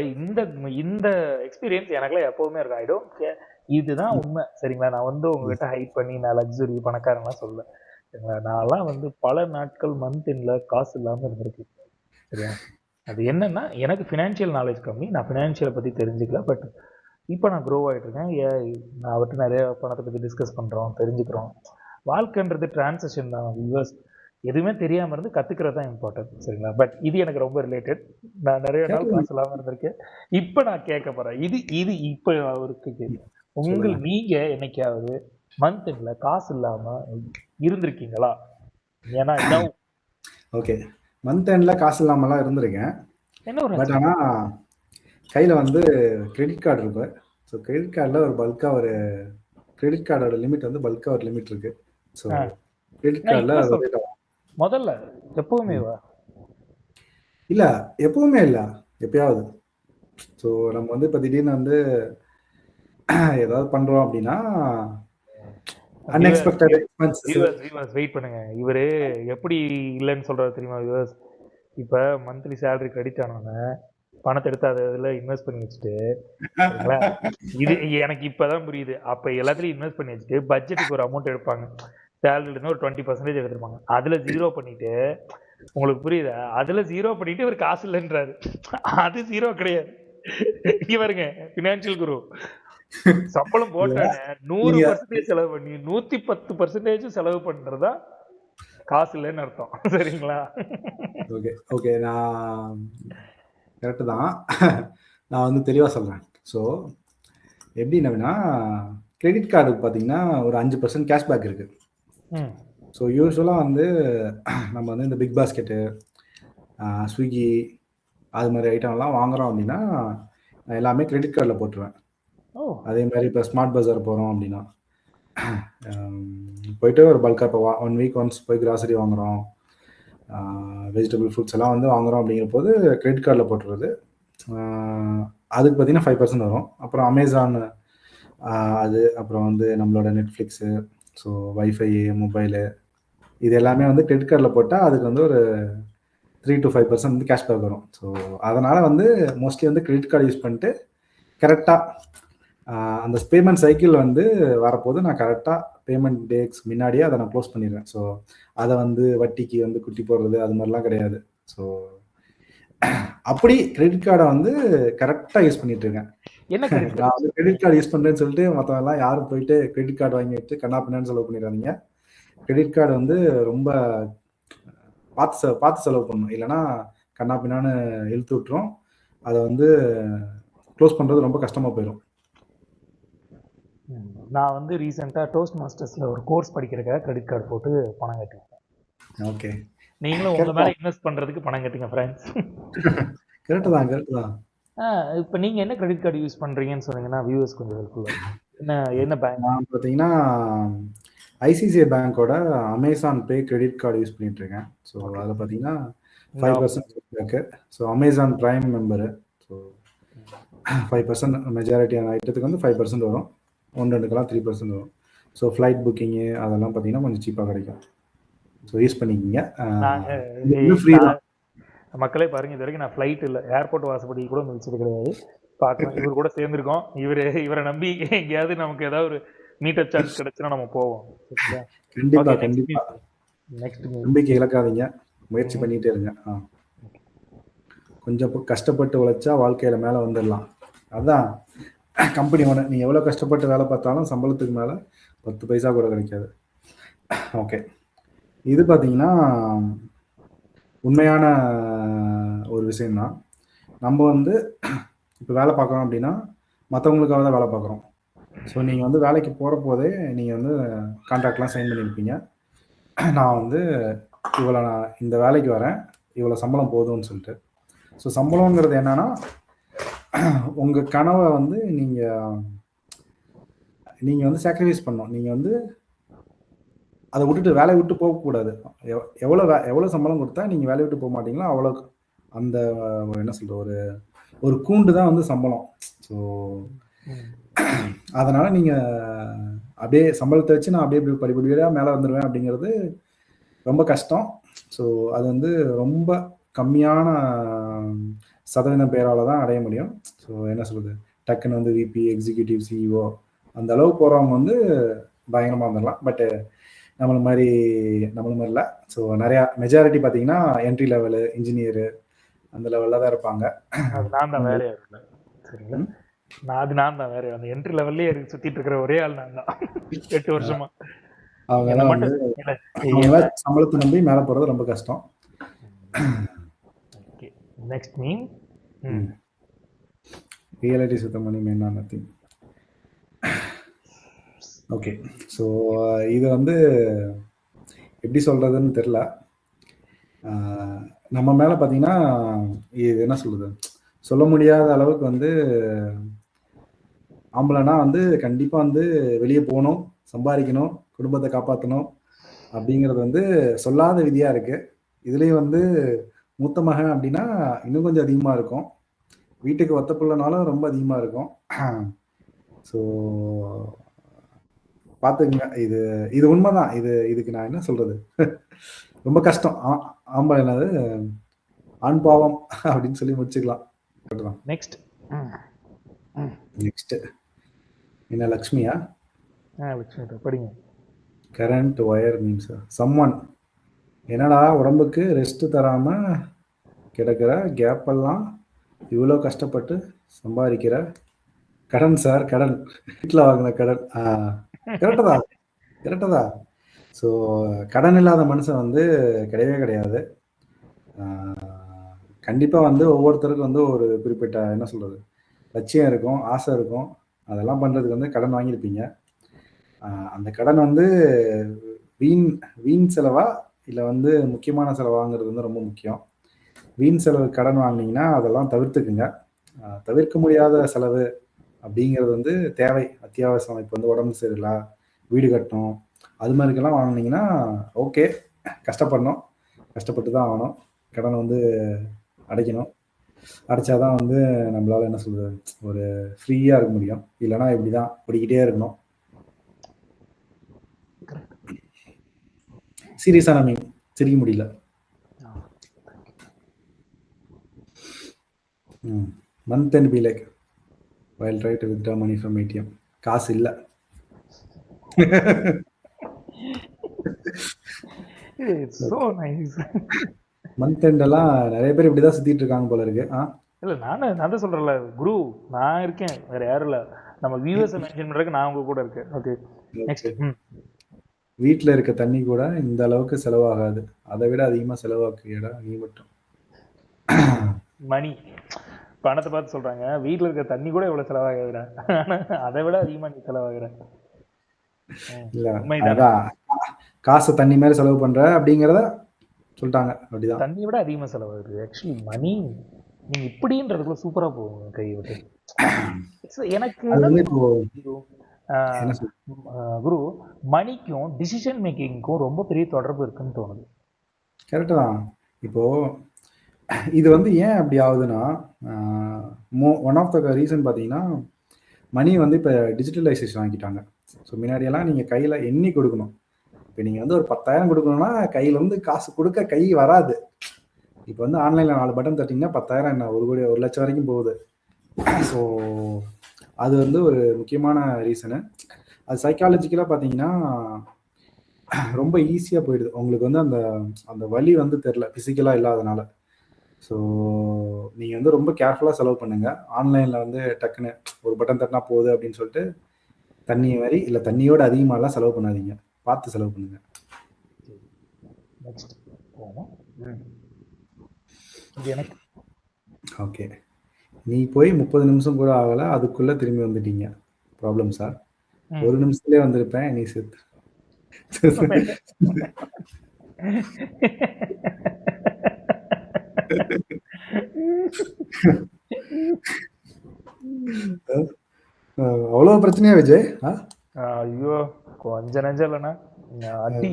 இந்த எக்ஸ்பீரியன்ஸ் எனக்குலாம் எப்பவுமே இருக்கும். ஐ டோன்ட் கேர், இதுதான் உண்மை. சரிங்களா? நான் வந்து உங்ககிட்ட ஹைட் பண்ணி நான் லக்ஸுரி பணக்காரன்லாம் சொல்ல. சரிங்களா? நான்லாம் வந்து பல நாட்கள் மந்த் எண்ட்ல காசு இல்லாம இருந்திருக்கு. சரியா? அது என்னன்னா, எனக்கு ஃபினான்ஷியல் நாலேஜ் கம்மி, நான் ஃபினான்ஷியலை பத்தி தெரிஞ்சுக்கல. பட் இப்போ நான் க்ரோ ஆகிட்டு இருக்கேன். நான் அவர்கிட்ட நிறைய பணத்தை பற்றி டிஸ்கஸ் பண்ணுறோம், தெரிஞ்சுக்கிறோம். வாழ்க்கைன்றது டிரான்சாக்ஷன் தான். வியூவர்ஸ், எதுவுமே தெரியாமல் இருந்து கற்றுக்கிறது தான் இம்பார்ட்டன்ட். சரிங்களா? பட் இது எனக்கு ரொம்ப ரிலேட்டட். நான் நிறைய நாள் காசு இல்லாமல் இருந்திருக்கேன். இப்போ நான் கேட்க போகிறேன், இது இப்போ அவருக்கு கேட்கும். நீங்கள் என்னைக்காவது மந்த் எண்ட்ல காசு இல்லாமல் இருந்திருக்கீங்களா? ஏன்னா ஓகே, மந்த் எண்ட்ல காசு இல்லாமலாம் இருந்திருக்கேன். பட் ஆனால் கையில் வந்து கிரெடிட் கார்டு இருக்கு. ஸோ கிரெடிட் கார்டில் ஒரு பல்காக ஒரு கிரெடிட் கார்டோட லிமிட் வந்து பல்காக ஒரு லிமிட் இருக்கு. ஸோ கிரெடிட் கார்டில் முதல்ல எப்பவுமே இல்லை, எப்பவுமே இல்லை, எப்பயாவது. ஸோ நம்ம வந்து இப்போ திடீர்னு வந்து ஏதாவது பண்ணுறோம் அப்படின்னா அன்எக்ஸ்பெக்டட் எக்ஸ்பென்சஸ். வெயிட் பண்ணுங்க, இவரு எப்படி இல்லைன்னு சொல்றாரு தெரியுமா? வியூவர்ஸ், இப்போ மந்த்லி சேலரி கிரெடிட் ஆனவங்க பணத்தை எடுத்து அதில் இன்வெஸ்ட் பண்ணி வச்சுட்டு, இது எனக்கு இப்போதான் புரியுது. அப்போ எல்லாத்துலையும் இன்வெஸ்ட் பண்ணி வச்சுட்டு பட்ஜெட்டுக்கு ஒரு அமௌண்ட் எடுப்பாங்க. சேலரிலேருந்து ஒரு 20% எடுத்துருப்பாங்க. அதுல 0 பண்ணிட்டு உங்களுக்கு புரியுதா? அதுல 0 பண்ணிட்டு இவர் காசு இல்லைன்றாரு. அது 0 கிடையாது. இங்க பாருங்க ஃபினான்ஷியல் குரு சம்பளம் போட்டானே 100% செலவு பண்ணி 110% செலவு பண்றதா காசு இல்லைன்னு அர்த்தம். சரிங்களா? ஓகே ஓகே, நான் கரெக்டு தான். நான் வந்து தெளிவாக சொல்கிறேன். ஸோ எப்படின்னா, கிரெடிட் கார்டுக்கு பார்த்தீங்கன்னா ஒரு 5% கேஷ்பேக் இருக்குது. ஸோ யூஸ்வலாக வந்து நம்ம வந்து இந்த பிக் பாஸ்கெட்டு, ஸ்விக்கி அது மாதிரி ஐட்டம்லாம் வாங்குகிறோம் அப்படின்னா நான் எல்லாமே கிரெடிட் கார்டில் போட்டுருவேன். அதே மாதிரி இப்போ ஸ்மார்ட் பஜார் போகிறோம் அப்படின்னா போயிட்டு ஒரு பல்காக இப்போ 1 வீக் ஒன்ஸ் போய் கிராசரி வாங்குகிறோம், வெஜிடபிள் ஃப்ரூட்ஸ் எல்லாம் வந்து வாங்குகிறோம் அப்படிங்கிற போது கிரெடிட் கார்டில் போட்டுருவது. அதுக்கு பார்த்தீங்கன்னா 5% வரும். அப்புறம் அமேசான், அது அப்புறம் வந்து நம்மளோட நெட்ஃப்ளிக்ஸு, ஸோ வைஃபை, மொபைலு, இது எல்லாமே வந்து கிரெடிட் கார்டில் போட்டால் அதுக்கு வந்து ஒரு 3 to 5% வந்து கேஷ்பேக் வரும். ஸோ அதனால் வந்து மோஸ்ட்லி வந்து கிரெடிட் கார்டு யூஸ் பண்ணிட்டு கரெக்டாக அந்த பேமெண்ட் சைக்கிள் வந்து வரப்போது நான் கரெக்டாக பேமெண்ட் டேட்ஸ் முன்னாடியே அதை நான் க்ளோஸ் பண்ணிடுவேன். ஸோ அதை வந்து வட்டிக்கு வந்து குட்டி போடுறது அது மாதிரிலாம் கிடையாது. ஸோ அப்படி கிரெடிட் கார்டை வந்து கரெக்டாக யூஸ் பண்ணிட்டு இருக்கேன். நான் வந்து கிரெடிட் கார்டு யூஸ் பண்ணுறேன்னு சொல்லிட்டு மற்றவங்கலாம் யாரும் போயிட்டு கிரெடிட் கார்டு வாங்கிட்டு கண்ணா பின்னான்னு செலவு பண்ணிடுறாங்க. கிரெடிட் கார்டு வந்து ரொம்ப பார்த்து செலவு பண்ணணும், இல்லைன்னா கண்ணா பின்னான்னு இழுத்து விட்டுரும். அதை வந்து க்ளோஸ் பண்ணுறது ரொம்ப கஷ்டமாக போயிடும். நான் வந்து ரீசெண்டாக டோஸ்ட் மாஸ்டர்ஸில் ஒரு கோர்ஸ் படிக்கிறதுக்காக கிரெடிட் கார்டு போட்டு பணம் கட்டிருக்கேன். ஓகே, நீங்களும் உங்கள் மேலே இன்வெஸ்ட் பண்ணுறதுக்கு பணம் கட்டுங்க ஃப்ரெண்ட்ஸ். கரெக்டு தான் கரெக்டு தான். இப்போ நீங்கள் என்ன கிரெடிட் கார்டு யூஸ் பண்ணுறீங்கன்னு சொன்னீங்கன்னா வியூவர்ஸ் கொஞ்சம் ஹெல்ப்ஃபுல்லாக. என்ன பேங்க்? நான் பார்த்தீங்கன்னா ஐசிசிஐ பேங்க்கோட அமேசான் பே கிரெடிட் கார்டு யூஸ் பண்ணிட்டு இருக்கேன். ஸோ அதில் பார்த்தீங்கன்னா 5% இருக்கு. So Amazon prime member. So 5% மெஜாரிட்டியான ஐட்டத்துக்கு வந்து 5% வரும். 1-2க்கெல்லாம் 3% வரும். ஸோ ஃப்ளைட் புக்கிங்கு அதெல்லாம் பார்த்தீங்கன்னா கொஞ்சம் சீப்பாக கிடைக்கும். ஸோ யூஸ் பண்ணிக்கிங்க. ஃப்ரீ தான். மக்களே பாருங்க, இது வரைக்கும் நான் ஃப்ளைட் இல்லை ஏர்போர்ட் வாசப்படி கூட மிதிச்சது கிடையாது. பார்க்கலாம், இவர் கூட சேர்ந்துருக்கோம். இவரை நம்பி எங்கேயாவது நமக்கு ஏதாவது ஒரு மீட்டர் சார்ஜ் கிடைச்சுன்னா நம்ம போவோம். கண்டிப்பா கண்டிப்பா. நெக்ஸ்ட் நம்பிக்கை இழக்காதீங்க, முயற்சி பண்ணிட்டே இருங்க. கொஞ்சம் கஷ்டப்பட்டு உழைச்சா வாழ்க்கையில மேலே வந்துடலாம். அதான் கம்பெனி ஒன்று, நீ எவ்வளோ கஷ்டப்பட்டு வேலை பார்த்தாலும் சம்பளத்துக்கு மேலே 10 பைசா கூட கிடைக்காது. ஓகே, இது பார்த்தீங்கன்னா உண்மையான ஒரு விஷயம்தான். நம்ம வந்து இப்போ வேலை பார்க்குறோம் அப்படின்னா மற்றவங்களுக்காக தான் வேலை பார்க்குறோம். ஸோ நீங்கள் வந்து வேலைக்கு போகிற போதே நீங்கள் வந்து கான்ட்ராக்ட்லாம் சைன் பண்ணியிருப்பீங்க. நான் வந்து இவ்வளோ நான் இந்த வேலைக்கு வரேன், இவ்வளோ சம்பளம் போதும்னு சொல்லிட்டு. ஸோ சம்பளங்கிறது என்னன்னா உங்கள் கனவை வந்து நீங்கள் வந்து சாக்ரிஃபைஸ் பண்ணணும். நீங்கள் வந்து அதை விட்டுட்டு வேலையை விட்டு போகக்கூடாது. எவ்வளோ சம்பளம் கொடுத்தா நீங்கள் வேலையை விட்டு போக மாட்டீங்களோ அவ்வளோ அந்த என்ன சொல்கிற ஒரு கூண்டு தான் வந்து சம்பளம். ஸோ அதனால் நீங்கள் அப்படியே சம்பளத்தை வச்சு நான் அப்படியே படிப்படியாக மேலே வந்துடுவேன் அப்படிங்கிறது ரொம்ப கஷ்டம். ஸோ அது வந்து ரொம்ப கம்மியான சதவீதம் பேரால் தான் அடைய முடியும். ஸோ என்ன சொல்கிறது, டக்குன்னு வந்து விபி, எக்ஸிக்யூட்டிவ், சிஇஓ அந்த அளவுக்கு போகிறவங்க வந்து பயங்கரமாக வந்துடலாம். பட்டு நம்மள மாதிரி இல்லை. ஸோ நிறையா மெஜாரிட்டி பார்த்தீங்கன்னா என்ட்ரி லெவலு, இன்ஜினியரு அந்த லெவலில் தான் இருப்பாங்க. நான் தான் வேலையாக இருப்பேன். சரிங்களா, நான் தான் வேற அந்த என்ட்ரி லெவல்லே சுற்றிட்டு இருக்கிற ஒரே ஆள் நான் தான் 8 வருஷமா. அவங்க சம்பளத்தை நம்பி மேலே போகிறது ரொம்ப கஷ்டம். நெக்ஸ்ட் மீன் ரியாலிட்டி சுத்தம் பண்ணி மெயினா நத்திங். ஓகே, ஸோ இது வந்து எப்படி சொல்கிறதுன்னு தெரில. நம்ம மேலே பார்த்தீங்கன்னா இது என்ன சொல்கிறது, சொல்ல முடியாத அளவுக்கு வந்து ஆம்பளைனா வந்து கண்டிப்பாக வந்து வெளியே போகணும், சம்பாதிக்கணும், குடும்பத்தை காப்பாற்றணும் அப்படிங்கிறது வந்து சொல்லாத விதியாக இருக்குது. இதுலேயும் வந்து மூத்த மகன் அப்படின்னா இன்னும் கொஞ்சம் அதிகமாக இருக்கும். வீட்டுக்கு ஒத்த பிள்ளைனாலும் ரொம்ப அதிகமாக இருக்கும். ஸோ பார்த்துக்குங்க, இது உண்மைதான். இதுக்கு நான் என்ன சொல்கிறது, ரொம்ப கஷ்டம். ஆம்பளை என்னது ஆண் பாவம் அப்படின்னு சொல்லி முடிச்சுக்கலாம். நெக்ஸ்ட் என்ன லக்ஷ்மியா? லக்ஷ்மி படிங்க. Current wire means summon. என்னடா உடம்புக்கு ரெஸ்ட் தராம கிடக்கிற கேப்பெல்லாம் இவ்வளோ கஷ்டப்பட்டு சம்பாதிக்கிற. கடன் சார், கடன். வீட்டில் வாங்கின கடன். கரெக்டதா கரெக்டதா. ஸோ கடன் இல்லாத மனுஷன் வந்து கிடையவே கிடையாது. கண்டிப்பாக வந்து ஒவ்வொருத்தருக்கும் வந்து ஒரு குறிப்பிட்ட என்ன சொல்கிறது லட்சியம் இருக்கும், ஆசை இருக்கும். அதெல்லாம் பண்ணுறதுக்கு வந்து கடன் வாங்கியிருப்பீங்க. அந்த கடன் வந்து வீண் வீண் செலவா இல்லை வந்து முக்கியமான செலவாங்கிறது வந்து ரொம்ப முக்கியம். வீண் செலவு கடன் வாங்கினீங்கன்னா அதெல்லாம் தவிர்த்துக்குங்க. தவிர்க்க முடியாத செலவு அப்படிங்கிறது வந்து தேவை, அத்தியாவசியம். இப்போ வந்து உடம்பு சரியில்லை, வீடு கட்டணும், அது மாதிரிக்கெல்லாம் வாங்கினீங்கன்னா ஓகே, கஷ்டப்படணும், கஷ்டப்பட்டு தான் ஆகணும். கடனை வந்து அடைக்கணும். அடைச்சாதான் வந்து நம்மளால என்ன சொல்றது ஒரு ஃப்ரீயா இருக்க முடியும். இல்லைன்னா இப்படிதான் ஓடிக்கிட்டே இருக்கணும். சீரியஸான மீன் சிரிக்க முடியல. Month and be like while try to withdraw money from ATM. காசு இல்ல. மந்த் எண்ட் எல்லாம் நிறைய பேர் இப்படிதான் சுத்திட்டு இருக்காங்க போல இருக்கு. இல்ல நான் தான் சொல்றேன்ல குரு, நான் இருக்கேன், வேற யாரும் இல்ல. நம்ம வியூவர்ஸ் மென்ஷன் பண்றதுக்கு நான் உங்க கூட இருக்கேன். Okay, next. வீட்டுல இருக்க தண்ணி கூட இந்த அளவுக்கு செலவாகாது, அதை விட அதிகமா செலவாக்குறியடா நீ மட்டும். மணி பணத்தை பார்த்து சொல்றாங்க, வீட்டுல இருக்க தண்ணி கூட இவ்வளவு செலவாகுதுடா, அதை விட அதிகமா நீ செலவாகுற. இல்ல காசு தண்ணி மாதிரி செலவு பண்ற அப்படிங்கறத சொல்லிட்டாங்க. அப்படிதான் தண்ணியை விட அதிகமா செலவாகுது. ஆக்சுவலி மணி நீங்க இப்படின்றதுக்குள்ள சூப்பரா போகும் கை விட்டு. எனக்கு குரு, மணிக்கும் டிசிஷன் மேக்கிங்க்கும் ரொம்ப பெரிய தொடர்பு இருக்குன்னு தோணுது. கரெக்ட் தான். இப்போ இது வந்து ஏன் அப்படி ஆகுதுன்னா, ஒன் ஆஃப் த ரீசன் பார்த்தீங்கன்னா, மணி வந்து இப்போ டிஜிட்டலைசேஷன் ஆக்கிட்டாங்க. ஸோ முன்னாடியெல்லாம் நீங்கள் கையில் எண்ணி கொடுக்கணும். இப்போ நீங்கள் வந்து ஒரு 10,000 கொடுக்கணும்னா கையில் வந்து காசு கொடுக்க கை வராது. இப்போ வந்து ஆன்லைனில் 4 பட்டன் தட்டிங்கன்னா 10,000 என்ன 1 கோடி 1 லட்சம் வரைக்கும் போகுது. ஸோ அது வந்து ஒரு முக்கியமான ரீசனு. அது சைக்காலஜிக்கலாக பார்த்தீங்கன்னா ரொம்ப ஈஸியாக போயிடுது உங்களுக்கு வந்து அந்த வலி வந்து தெரில, ஃபிசிக்கலாக இல்லாதனால. ஸோ நீங்கள் வந்து ரொம்ப கேர்ஃபுல்லாக செலவு பண்ணுங்கள். ஆன்லைனில் வந்து டக்குன்னு ஒரு பட்டன் தட்டினா போகுது அப்படின்னு சொல்லிட்டு தண்ணி மாதிரி இல்லை தண்ணியோட அதிகமாகலாம் செலவு பண்ணாதீங்க, பார்த்து செலவு பண்ணுங்க. ஓகே, நீ போய் 30 நிமிஷம் கூட ஆகலை, அதுக்குள்ளே திரும்பி வந்துட்டீங்க. Problem sir. 1 நிமிஷத்துலேயே வந்திருப்பேன், நீ செத்து. அவ்வளவு பிரச்சனையா விஜய்? ஐயோ கொஞ்சம் நெஞ்சம் இல்லைண்ணா, அடி.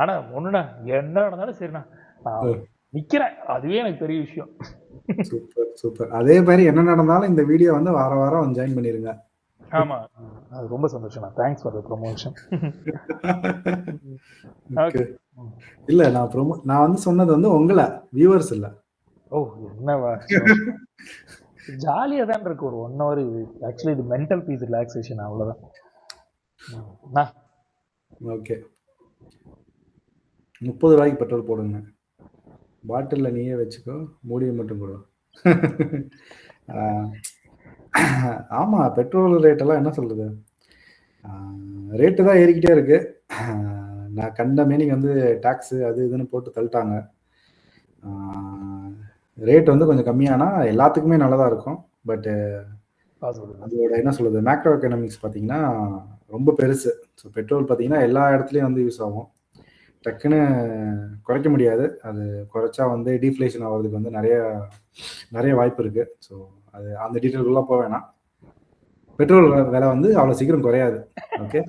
ஆனா ஒண்ணுண்ணா, என்ன நடந்தாலும் சரிண்ணா நிக்கிறேன், அதுவே எனக்கு பெரிய விஷயம். Super super. அதே மாதிரி என்ன நடந்தாலும் இந்த வீடியோ வந்து வார வாரம் ஜாயின் பண்ணிருங்க. ஆமா, அது ரொம்ப சந்தோஷம். Thanks for the promotion. இல்ல நான் வந்து சொன்னது வந்து உங்களை வியூவர்ஸ் இல்ல. ஓ என்னவா, ஜாலியா தான் இருக்கு ஒரு 1 hour. இது ஆக்சுவலி இது மென்டல் பீஸ் ரிலாக்ஸேஷன், அவ்வளவுதான். ஓகே, 30 ரூபாய்க்கு பெட்ரோல் போடுங்க, பாட்டிலில் நீயே வச்சுக்கோ, மூடியை மட்டும் கொடு. ஆமாம், பெட்ரோல் ரேட்டெல்லாம் என்ன சொல்கிறது, ரேட்டு தான் ஏறிக்கிட்டே இருக்கு. நான் கண்ட மீனிங் வந்து டேக்ஸு அது இதுன்னு போட்டு தள்ளிட்டாங்க. ரேட் வந்து கொஞ்சம் கம்மியானா எல்லாத்துக்குமே நல்லதாக இருக்கும். பட்டு அதோட என்ன சொல்கிறது மேக்ரோ எக்கனாமிக்ஸ் பார்த்தீங்கன்னா ரொம்ப பெருசு. ஸோ பெட்ரோல் பார்த்தீங்கன்னா எல்லா இடத்துலையும் வந்து யூஸ் ஆகும். டக்குன்னு குறைக்க முடியாது. அது குறைச்சா வந்து டீஃப்ளேஷன் ஆகிறதுக்கு வந்து நிறைய வாய்ப்பு இருக்குது. ஸோ அது அந்த டீட்டெயிலுக்குள்ளே போக வேணாம். பெட்ரோல் விலை வந்து அவ்வளோ சீக்கிரம் குறையாது. ஓகே,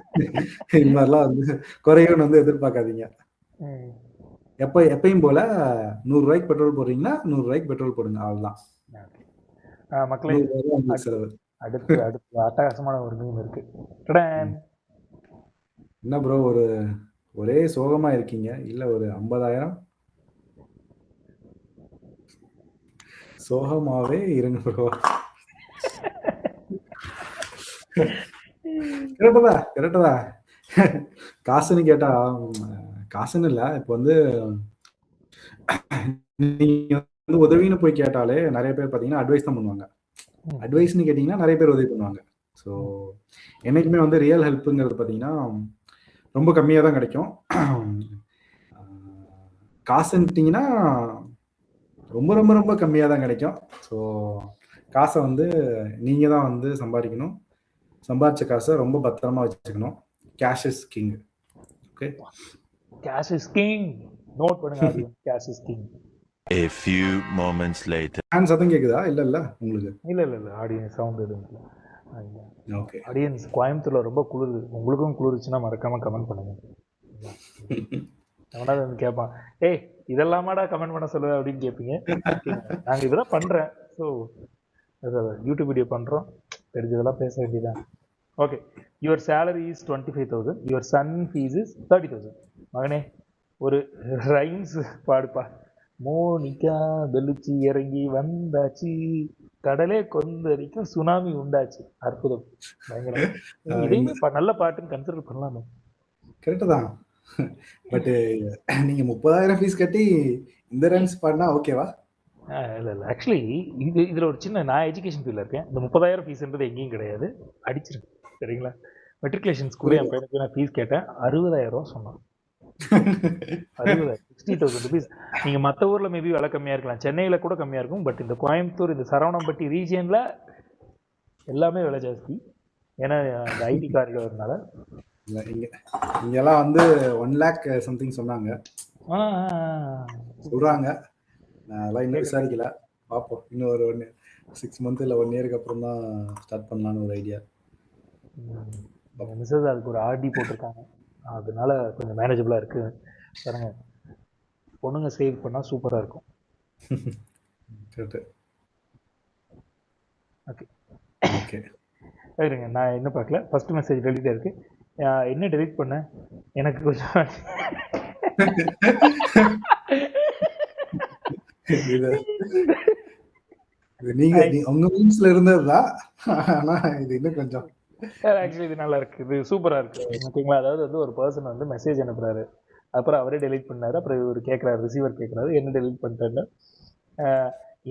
இது மாதிரிலாம் வந்து குறையும்னு வந்து எதிர்பார்க்காதீங்க. எப்பயும் போல 100 ரூபாய்க்கு பெட்ரோல் போடுறீங்கன்னா 100 ரூபாய்க்கு பெட்ரோல் போடுங்க, அவ்வளோதான். மக்களே, அடுத்து அட்டகாசமான ஒரு மீம் இருக்கு. என்ன ப்ரோ, ஒரே சோகமா இருக்கீங்க? இல்ல ஒரு 50,000 சோகமாவே இருங்க ப்ரோ. கரெக்டா? காசுன்னு கேட்டா காசுன்னு இல்லை. இப்போ வந்து நீங்க வந்து உதவின்னு போய் கேட்டாலே நிறைய பேர் பார்த்தீங்கன்னா அட்வைஸ் தான் பண்ணுவாங்க. அட்வைஸ்ன்னு கேட்டிங்கன்னா நிறைய பேர் உதவி பண்ணுவாங்க. ஸோ என்னைக்குமே வந்து ரியல் ஹெல்ப்புங்கிறது பார்த்தீங்கன்னா ரொம்ப கம்மியாக தான் கிடைக்கும். காசுன்ட்டிங்கன்னா ரொம்ப ரொம்ப ரொம்ப கம்மியாக தான் கிடைக்கும். ஸோ காசை வந்து நீங்கள் தான் வந்து சம்பாதிக்கணும். சம்பாதிச்ச காசை ரொம்ப பத்திரமா வச்சுக்கணும். Cash is king. Okay, cash is king. Note பண்ணுங்க, cash is king. A few moments later. Fan சத்தம் கேக்குதா? இல்ல உங்களுக்கு? இல்ல ஆடியன்ஸ் சவுண்ட் எதுவும் இல்லை. ஓகே. ஆடியன்ஸ் கோயம்புத்தூர்ல ரொம்ப குளிருது. உங்களுக்கும் குளிருச்சுன்னா மறக்காம கமெண்ட் பண்ணுங்க. அவனாவது வந்து கேட்பான், ஏய் இதெல்லாமாடா கமெண்ட் பண்ண சொல்லுவேன் அப்படின்னு கேட்பீங்க. நாங்க இதெல்லாம் பண்றேன். ஸோ யூடியூப் வீடியோ பண்றோம், தெரிஞ்சதெல்லாம் பேச வேண்டியதான். Okay, your salary is 25,000, your son fees is 30,000. மகனே ஒரு ரைம்ஸ் பாடுப்பா. மோனிகா பெலுச்சி இறங்கி வந்தாச்சு, கடலே கொந்தளிக்கும், சுனாமி உண்டாச்சு. அற்புதம், பயங்கரம். இதையுமே நல்ல பாட்டுன்னு கன்சிடர் பண்ணலாமே. கரெக்டு தான். பட் நீங்க 30,000 ஃபீஸ் கட்டி இந்த ரைம்ஸ் பாடினா ஓகேவா? இல்லை ஆக்சுவலி இதில் ஒரு சின்ன, நான் எஜுகேஷன் ஃபீல்டில் இருக்கேன். இந்த 30,000 ஃபீஸ்ன்றது எங்கேயும் கிடையாது, அடிச்சிருக்கு. சரிங்களா? மெட்ரிகுலேஷன் ஸ்கூல்ல என் பையனுக்கு நான் ஃபீஸ் கேட்டேன், 60,000 சொன்னான். 60,000 rupees. நீங்க மற்ற ஊர்ல மேபி விலை கம்மியா இருக்கலாம், சென்னையில கூட கம்மியா இருக்கும். பட் இந்த கோயம்புத்தூர், இந்த சரவணம்பட்டி ரீஜியன்ல எல்லாமே விலை ஜாஸ்தி. ஏன்னா இந்த ஐடி காரிடார்னால. இங்கெல்லாம் வந்து 1 lakh சம்திங் சொன்னாங்க, சொல்றாங்க. நான் அதெல்லாம் இன்னும் விசாரிக்கல, பார்ப்போம். இன்னும் ஒரு 6 month இல்லை 1 year அப்புறம் தான் ஸ்டார்ட் பண்ணலான்னு ஒரு ஐடியா. மிஸ்ஸஸ் அதுக்கு ஒரு ஆர்டி போட்டிருக்காங்க, அதனால கொஞ்சம் மேனேஜபிளாக இருக்கு. பாருங்க, பொண்ணுங்க சேவ் பண்ணால் சூப்பராக இருக்கும். ஓகே ஓகே, இருங்க, நான் இன்னும் பார்க்கல. ஃபர்ஸ்ட் மெசேஜ் டெலிட் இருக்கு. என்ன டெலிட் பண்ண எனக்கு கொஞ்சம் நீங்க உங்க மீம்ஸ்ல இருந்ததுதான், ஆனா இது இன்னும் கொஞ்சம் ஆக்சுவலி இது நல்லா இருக்கு, இது சூப்பரா இருக்கு. ஓகேங்களா? அதாவது வந்து ஒரு பர்சன் வந்து மெசேஜ் அனுப்புறாரு, அப்புறம் அவரே டெலிட் பண்ணாரு. அப்புறம் இவர் கேட்கறாரு, ரிசீவர் கேட்கறாரு, என்ன டெலிட் பண்ணிட்டேன்னு.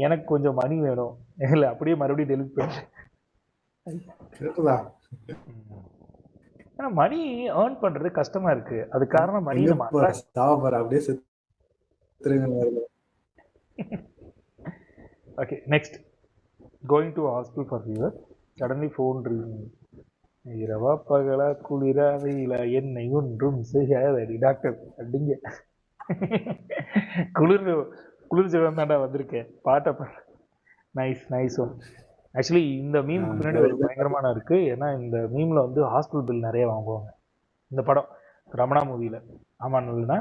எனக்கு கொஞ்சம் மணி வேணும், இல்லை அப்படியே மறுபடியும் டெலிட் பண்ணிட்டேன். ஆனா மணி ஏர்ன் பண்றது கஷ்டமா இருக்கு. அது காரணம் மணி. அப்படியே okay, next. Going to hospital for fever, suddenly phone ring. இரவா பகலா குளிரா வெயிலா என்னை ஒன்றும் செய்யாதடி டாக்டர் அப்படிங்க. குளிர் ஜுரம் தாண்டா வந்திருக்கேன், பாட்டை பாரு. Nice nice one. ஆக்சுவலி இந்த மீம் பின்னாடி ஒரு பயங்கரமான இருக்கு. ஏன்னா இந்த மீம்ல வந்து ஹாஸ்பிட்டல் பில் நிறைய வாங்குவாங்க. இந்த படம் ரமணா மூவில. ஆமா, இல்லைன்னா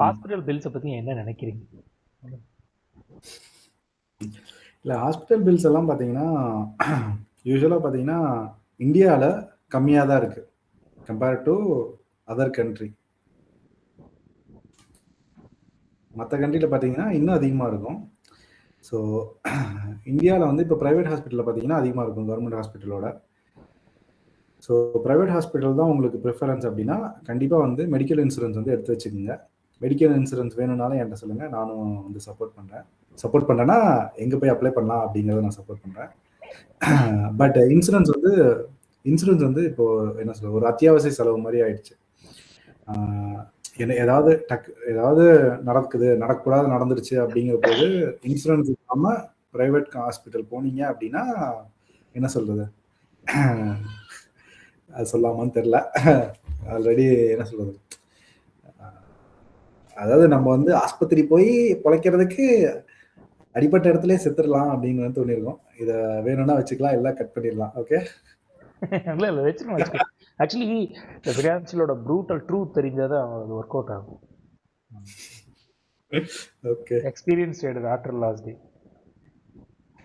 ஹாஸ்பிட்டல் பில்ஸை பத்தி என்ன நினைக்கிறீங்க? இல்லை, ஹாஸ்பிட்டல் பில்ஸ் எல்லாம் பார்த்தீங்கன்னா யூஸ்வலாக பார்த்தீங்கன்னா இந்தியாவில் கம்மியாக தான் இருக்குது கம்பேர்ட் டு அதர் கண்ட்ரி. மற்ற கண்ட்ரியில் பார்த்தீங்கன்னா இன்னும் அதிகமாக இருக்கும். ஸோ இந்தியாவில் வந்து இப்போ ப்ரைவேட் ஹாஸ்பிட்டலில் பார்த்தீங்கன்னா அதிகமாக இருக்கும் கவர்மெண்ட் ஹாஸ்பிட்டலோட. ஸோ ப்ரைவேட் ஹாஸ்பிட்டல் தான் உங்களுக்கு ப்ரிஃபரன்ஸ் அப்படின்னா கண்டிப்பாக வந்து மெடிக்கல் இன்சூரன்ஸ் வந்து எடுத்து வச்சுக்கோங்க. மெடிக்கல் இன்சூரன்ஸ் வேணும்னாலும் என்கிட்ட சொல்லுங்கள், நானும் வந்து சப்போர்ட் பண்ணுறேன்னா எங்கே போய் அப்ளை பண்ணலாம் அப்படிங்கிறத நான் சப்போர்ட் பண்ணுறேன். பட் இன்சூரன்ஸ் வந்து இப்போ என்ன சொல்ல, ஒரு அத்தியாவசிய செலவு மாதிரி ஆயிடுச்சு. ஏதாவது நடக்கக்கூடாது நடந்துருச்சு அப்படிங்கிற போது இன்சூரன்ஸ் இல்லாமல் ப்ரைவேட் ஹாஸ்பிட்டல் போனீங்க அப்படின்னா என்ன சொல்றது, அது சொல்லாமான்னு தெரில. ஆல்ரெடி என்ன சொல்றது, அதாவது நம்ம வந்து ஆஸ்பத்திரி போய் பிழைக்கிறதுக்கு அடிப்பட்ட இடத்துல செத்துடலாம் அப்படின்னு தோணிருக்கோம். இதை வேணும்னா வச்சுக்கலாம், எல்லாம் கட் பண்ணிடலாம். ஓகே, இல்லை வச்சுக்கலாம். ஆக்சுவலி இந்த ஃபினான்ஷியலோட ப்ரூட்டல் ட்ரூத் தெரிஞ்சாதான் அது ஒர்க் அவுட் ஆகும். Okay, experience trader after last day.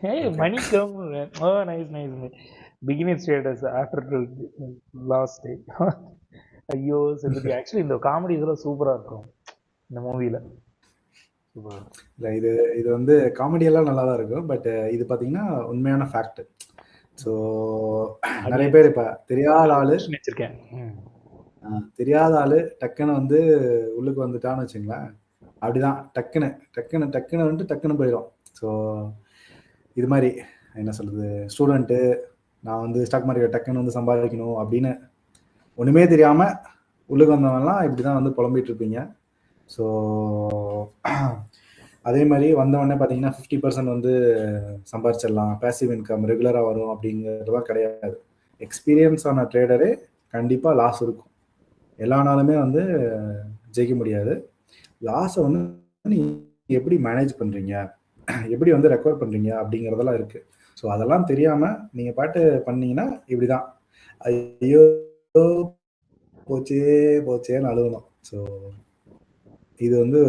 Hey, money come. Oh, nice. Beginners traders after last day. ஐயோ செல்வி. ஆக்சுவலி இந்த காமெடி இதெல்லாம் சூப்பராக இருக்கும் இந்த மூவியில். இல்லை இது வந்து காமெடியெல்லாம் நல்லா தான் இருக்கும். பட் இது பார்த்தீங்கன்னா உண்மையான ஃபேக்ட். ஸோ நிறைய பேர் இப்ப வச்சிருக்கேன். தெரியாத ஆளு டக்குன்னு வந்து உள்ளுக்கு வந்துட்டான்னு வச்சுங்களேன், அப்படிதான் டக்குன்னு டக்குன்னு டக்குன்னு வந்துட்டு டக்குன்னு போயிடும். ஸோ இது மாதிரி என்ன சொல்றது, ஸ்டூடெண்ட்டு நான் வந்து ஸ்டாக் மார்க்கெட் டக்குன்னு வந்து சம்பாதிக்கணும் அப்படின்னு ஒண்ணுமே தெரியாம உள்ளுக்கு வந்தவங்கலாம் இப்படிதான் வந்து புலம்பிட்டு இருப்பீங்க. ஸோ அதே மாதிரி வந்தவொடனே பார்த்தீங்கன்னா 50% வந்து சம்பாரிச்சிடலாம், பேசிவ் இன்கம் ரெகுலராக வரும் அப்படிங்கிறதுலாம் கிடையாது. எக்ஸ்பீரியன்ஸ் ஆன ட்ரேடரே கண்டிப்பாக லாஸ் இருக்கும். எல்லா நாளுமே வந்து ஜெயிக்க முடியாது. லாஸை வந்து நீங்கள் எப்படி மேனேஜ் பண்ணுறீங்க, எப்படி வந்து ரெக்கவர் பண்ணுறீங்க அப்படிங்கிறதெல்லாம் இருக்குது. ஸோ அதெல்லாம் தெரியாமல் நீங்கள் பாட்டு பண்ணீங்கன்னா இப்படி தான் ஐயோ போச்சே போச்சேன்னு அழுகணும். ஸோ இது வந்து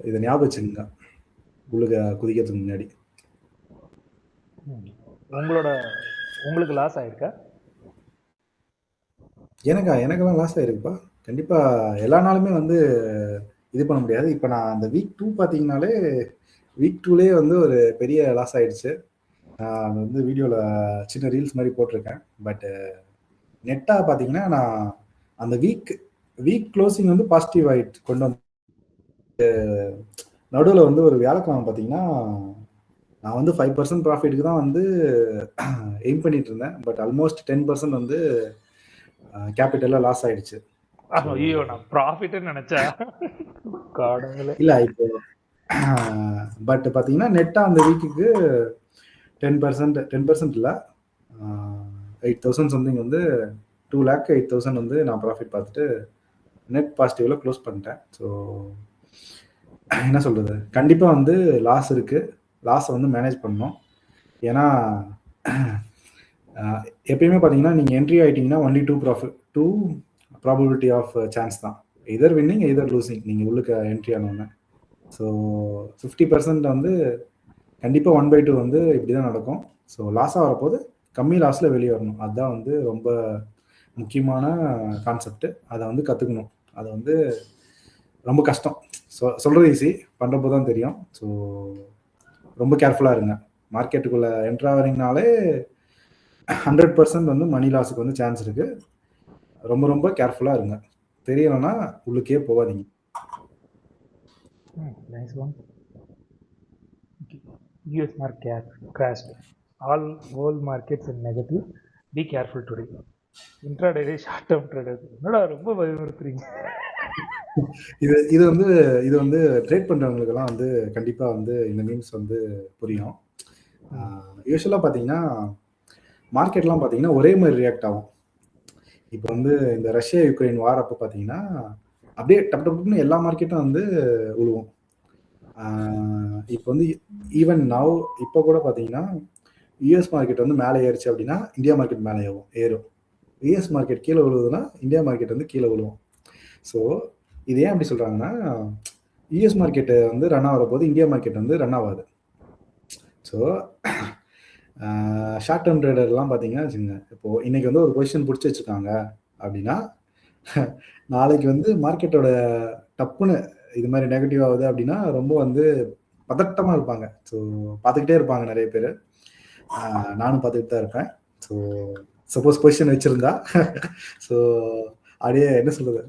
இதை ஞாபகம் வச்சுக்கோங்க உள்ளுக்கு குதிக்கிறதுக்கு முன்னாடி. உங்களுக்கு லாஸ் ஆயிருக்கா? எனக்கெல்லாம் லாஸ் ஆயிருக்குப்பா. கண்டிப்பா எல்லா நாளுமே வந்து இது பண்ண முடியாது. இப்போ நான் அந்த வீக் 2 பார்த்தீங்கன்னாலே வீக் 2லேயே வந்து ஒரு பெரிய லாஸ் ஆயிடுச்சு. நான் வந்து வீடியோவில் சின்ன ரீல்ஸ் மாதிரி போட்டிருக்கேன். பட் நெட்டாக பார்த்தீங்கன்னா நான் அந்த வீக் க்ளோசிங் வந்து பாசிட்டிவ் ஆகிட்டு கொண்டு வந்து நடுவில் வந்து ஒரு வியாழக்கிழமை பார்த்தீங்கன்னா நான் வந்து 5% ப்ராஃபிட்டுக்கு தான் வந்து எய்ம் பண்ணிட்டு இருந்தேன். பட் ஆல்மோஸ்ட் 10% வந்து கேபிட்டலில் லாஸ் ஆயிடுச்சு. ஐயோ நான் ப்ராஃபிட்னு நினைச்சேன். இல்லை இப்போ பட் பார்த்தீங்கன்னா நெட்டாக அந்த வீக்குக்கு 10% இல்லை 8,000 சம்திங் வந்து 2,08,000 வந்து நான் ப்ராஃபிட் பார்த்துட்டு நெட் பாசிட்டிவில் க்ளோஸ் பண்ணிட்டேன். ஸோ என்ன சொல்கிறது, கண்டிப்பாக வந்து லாஸ் இருக்குது. லாஸை வந்து மேனேஜ் பண்ணணும். ஏன்னா எப்பயுமே பார்த்தீங்கன்னா நீங்கள் என்ட்ரி ஆகிட்டிங்கன்னா ஒன்லி 2 ப்ராபபிலிட்டி ஆஃப் சான்ஸ் தான், எதர் வின்னிங் எதர் லூசிங் நீங்கள் உள்ளுக்கு என்ட்ரி ஆனோன்னு. ஸோ 50% வந்து கண்டிப்பாக 1/2 வந்து இப்படி தான் நடக்கும். ஸோ லாஸாக வரப்போது கம்மி லாஸில் வெளியே வரணும். அதுதான் வந்து ரொம்ப முக்கியமான கான்செப்ட். அதை வந்து கற்றுக்கணும். அதை வந்து ரொம்ப கஷ்டம். சொல்கிறது ஈஸி, பண்ணுறப்போ தான் தெரியும். ஸோ ரொம்ப கேர்ஃபுல்லாக இருங்க. மார்க்கெட்டுக்குள்ளே என்ட்ரு ஆகிறீங்கனாலே 100% வந்து மணி லாஸுக்கு வந்து சான்ஸ் இருக்குது. ரொம்ப ரொம்ப கேர்ஃபுல்லாக இருங்க. தெரியலைன்னா உள்ளுக்கே போகாதீங்க. US market crashed. All world markets in negative. Be careful today. Intraday short term traders. என்னடா ரொம்ப பயமுறுத்துறீங்க. இது வந்து ட்ரேட் பண்ணுறவங்களுக்கெல்லாம் வந்து கண்டிப்பாக வந்து இந்த மீம்ஸ் வந்து புரியும். யூஸ்வலாக பார்த்தீங்கன்னா மார்க்கெட்லாம் பார்த்தீங்கன்னா ஒரே மாதிரி ரியாக்ட் ஆகும். இப்போ வந்து இந்த ரஷ்யா யுக்ரைன் வார் அப்போ பார்த்தீங்கன்னா அப்படியே டப்புன்னு எல்லா மார்க்கெட்டும் வந்து உழுவும். இப்போ வந்து ஈவன் நவ் இப்போ கூட பார்த்தீங்கன்னா யூஎஸ் மார்க்கெட் வந்து மேலே ஏறிச்சு அப்படின்னா இந்தியா மார்க்கெட் மேலே ஏறும். யூஎஸ் மார்க்கெட் கீழே விழுவுதுன்னா இந்தியா மார்க்கெட் வந்து கீழே விழுவும். ஸோ இது ஏன் அப்படி சொல்கிறாங்கன்னா யூஎஸ் மார்க்கெட்டு வந்து ரன் ஆகிற போது இந்தியா மார்க்கெட் வந்து ரன் ஆகாது. ஸோ ஷார்ட் டேர்ம் ட்ரேடர்லாம் பார்த்தீங்கன்னா வச்சுங்க, இப்போது இன்றைக்கி வந்து ஒரு பொசிஷன் பிடிச்சி வச்சுருக்காங்க அப்படின்னா நாளைக்கு வந்து மார்க்கெட்டோட டப்புன்னு இது மாதிரி நெகட்டிவ் ஆகுது அப்படின்னா ரொம்ப வந்து பதட்டமாக இருப்பாங்க. ஸோ பார்த்துக்கிட்டே இருப்பாங்க நிறைய பேர். நானும் பார்த்துக்கிட்டு தான் இருப்பேன். ஸோ சப்போஸ் பொசிஷன் வச்சுருந்தா ஸோ அப்படியே என்ன சொல்கிறது,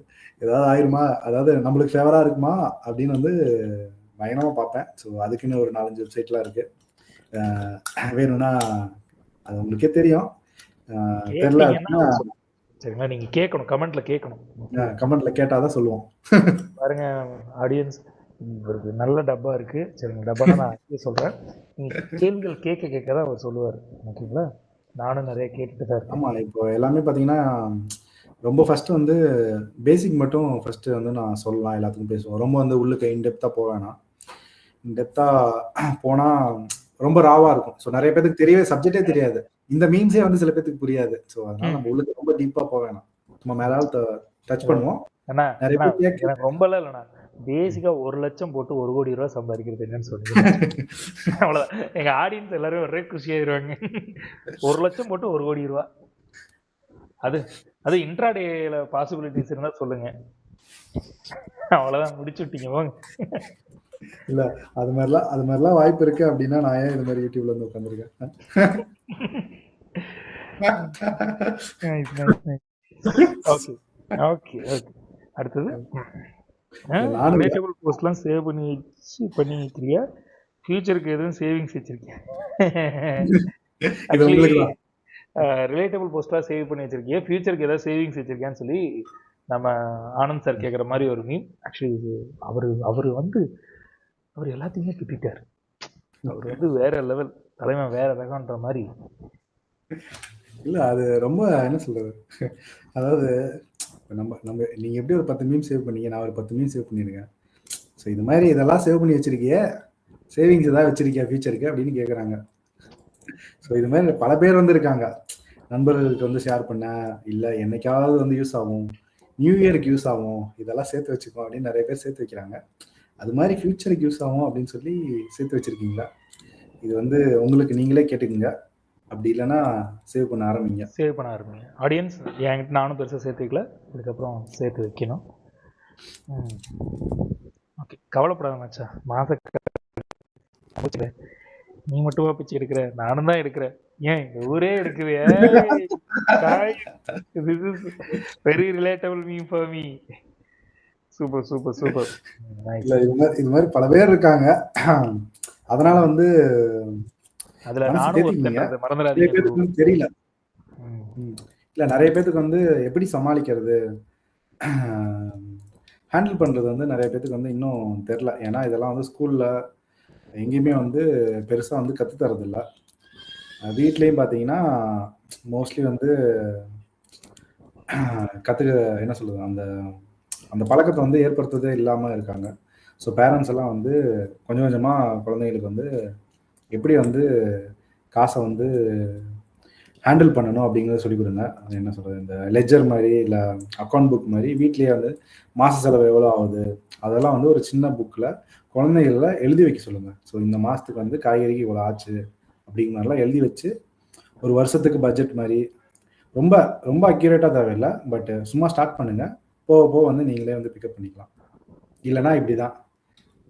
ஏதாவது ஆயிருமா, அதாவது நம்மளுக்கு ஃபேவராக இருக்குமா அப்படின்னு வந்து பயங்கரமாக பார்ப்பேன். ஸோ அதுக்குன்னு ஒரு 4-5 வெப்சைட்லாம் இருக்குது. வேணும்னா அது உங்களுக்கே தெரியும். தெரியல அப்படின்னா சரிங்களா, நீங்க கேட்கணும், கமெண்ட்ல கேட்கணும். கமெண்ட்ல கேட்டாதான் சொல்லுவோம். பாருங்க ஆடியன்ஸ், இவருக்கு நல்ல டப்பா இருக்கு. சரிங்க, டப்பா நான் சொல்றேன். நீங்க கேள்விகள் கேட்க தான் அவர் சொல்லுவார். ஓகேங்களா, நானும் நிறைய கேட்டுட்டு தான் இருக்கேன். ஆமா, இப்போ எல்லாமே பாத்தீங்கன்னா ரொம்ப ஃபர்ஸ்ட் வந்து பேசிக் மட்டும் ஃபர்ஸ்ட் வந்து நான் சொல்லலாம், எல்லாத்துக்கும் பேசுவோம். ரொம்ப வந்து உள்ளுக்கு இன்டெப்தா போவேனா, இன்டெப்தா போனா ரொம்ப ராவா இருக்கும். ஸோ நிறைய பேருக்கு தெரியவே சப்ஜெக்டே தெரியாது. இந்த மீம்ஸே வந்து சில பேருக்கு புரியாது. ஸோ அதனால நம்ம உள்ளுக்கு ரொம்ப டீப்பா போவேனா, சும்மா மேலாவது டச் பண்ணுவோம். நிறைய பேர் எனக்கு ரொம்பலாம் இல்லைண்ணா, பேசிக்கா 1 லட்சம் போட்டு 1 கோடி ரூபாய் சம்பாதிக்கிறது என்னன்னு சொல்லுங்க. அவ்வளவுதான். எங்க ஆடியன்ஸ் எல்லாரும் ஒரே குஷியாயிருவாங்க. 1 லட்சம் போட்டு 1 கோடி ரூபாய், அது இன்ட்ராடேல பாசிபிலிட்டிஸ் இருந்தா சொல்லுங்க. அவ்வளவுதான், முடிச்சு விட்டீங்க போங்க. இல்ல அது மாதிரிலாம் வாய்ப்பு இருக்கு அப்படின்னா நான் ஏன் இது மாதிரி யூடியூப்ல வந்து உட்காந்துருக்கேன். Nice nice nice. Okay okay okay. அடுத்தது நானும் ரிலேட்டபிள் போஸ்ட்லாம் சேவ் பண்ணி வைக்கிறியா? ஃபியூச்சருக்கு எதுவும் சேவிங்ஸ் வச்சிருக்கியா? இது ஆக்சுவலி உங்களுக்கு தான். ரிலேட்டபிள் போஸ்ட்லாம் சேவ் பண்ணி வச்சிருக்கியா, ஃபியூச்சருக்கு ஏதாவது சேவிங்ஸ் வச்சிருக்கியான்னு சொல்லி நம்ம ஆனந்த் சார் கேட்குற மாதிரி ஒரு மீம். ஆக்சுவலி அவர் எல்லாத்தையுமே திட்டார். அவர் வேற லெவல் தலைமை, வேற ரகம்ன்ற மாதிரி. இல்ல அது ரொம்ப என்ன சொல்றது, அதாவது நம்ம நம்ம நீங்க எப்படி ஒரு 10 மீம் சேவ் பண்ணீங்க, நான் ஒரு 10 மீம் சேவ் பண்ணிருக்கேன். ஸோ இது மாதிரி இதெல்லாம் சேவ் பண்ணி வச்சிருக்கிய, சேவிங்ஸ் ஏதாவது வச்சிருக்கியா ஃபியூச்சருக்கு அப்படின்னு கேட்குறாங்க. ஸோ இது மாதிரி பல பேர் வந்து இருக்காங்க. நண்பர்களுக்கு வந்து ஷேர் பண்ண, இல்லை என்னைக்காவது வந்து யூஸ் ஆகும், நியூ இயருக்கு யூஸ் ஆகும், இதெல்லாம் சேர்த்து வச்சுக்கோ அப்படின்னு நிறைய பேர் சேர்த்து வைக்கிறாங்க. அது மாதிரி ஃபியூச்சருக்கு யூஸ் ஆகும் அப்படின்னு சொல்லி சேர்த்து வச்சிருக்கீங்களா? இது வந்து உங்களுக்கு நீங்களே கேட்டுக்குங்க. அப்படி இல்லைன்னா சேவ் பண்ண ஆரம்பிங்க. சேவ் பண்ண ஆரம்பிங்க. ஆடியன்ஸ் என்கிட்ட நானும் பெருசாக சேர்த்து வைக்கல, இதுக்கப்புறம் சேர்த்து வைக்கணும். ஓகே, கவலைப்படாத மச்சா. மாச நீ மட்டுமா பிச்சை எடுக்கிற, நானும் தான் எடுக்கிறேன். ஏன் இந்த ஊரே எடுக்குது. Very relatable meme for me. Super super super. இல்ல இது மாதிரி பல பேர் இருக்காங்க. அதனால வந்து அதுல நானும் மறந்துடாதீங்க. தெரியல. இல்ல நிறைய பேத்துக்கு வந்து எப்படி சமாளிக்கிறது, ஹேண்டில் பண்றது வந்து நிறைய பேத்துக்கு வந்து இன்னும் தெரியல. ஏன்னா இதெல்லாம் வந்து ஸ்கூல்ல எங்கேயுமே வந்து பெருசா வந்து கத்து தரது இல்லை. வீட்லயும் பாத்தீங்கன்னா மோஸ்ட்லி வந்து என்ன சொல்றது, அந்த அந்த பழக்கத்தை வந்து ஏற்படுத்துறதே இல்லாம இருக்காங்க. ஸோ பேரண்ட்ஸ் எல்லாம் வந்து கொஞ்சம் கொஞ்சமா குழந்தைங்களுக்கு வந்து எப்படி வந்து காசை வந்து ஹேண்டில் பண்ணணும் அப்படிங்கிறத சொல்லிக் கொடுங்க. அது என்ன சொல்றது, இந்த லெஜர் மாதிரி இல்லை அக்கௌண்ட் புக் மாதிரி வீட்லேயே வந்து மாச செலவு எவ்வளோ ஆகுது அதெல்லாம் வந்து ஒரு சின்ன புக்கில் குழந்தைகள எழுதி வைக்க சொல்லுங்க. ஸோ இந்த மாதத்துக்கு வந்து காய்கறிக்கு இவ்வளோ ஆச்சு அப்படிங்கிற மாதிரிலாம் எழுதி வச்சு ஒரு வருஷத்துக்கு பட்ஜெட் மாதிரி, ரொம்ப ரொம்ப அக்யூரேட்டாக தேவையில்லை, பட் சும்மா ஸ்டார்ட் பண்ணுங்க. போக போக வந்து நீங்களே வந்து பிக்கப் பண்ணிக்கலாம். இல்லைன்னா இப்படிதான்,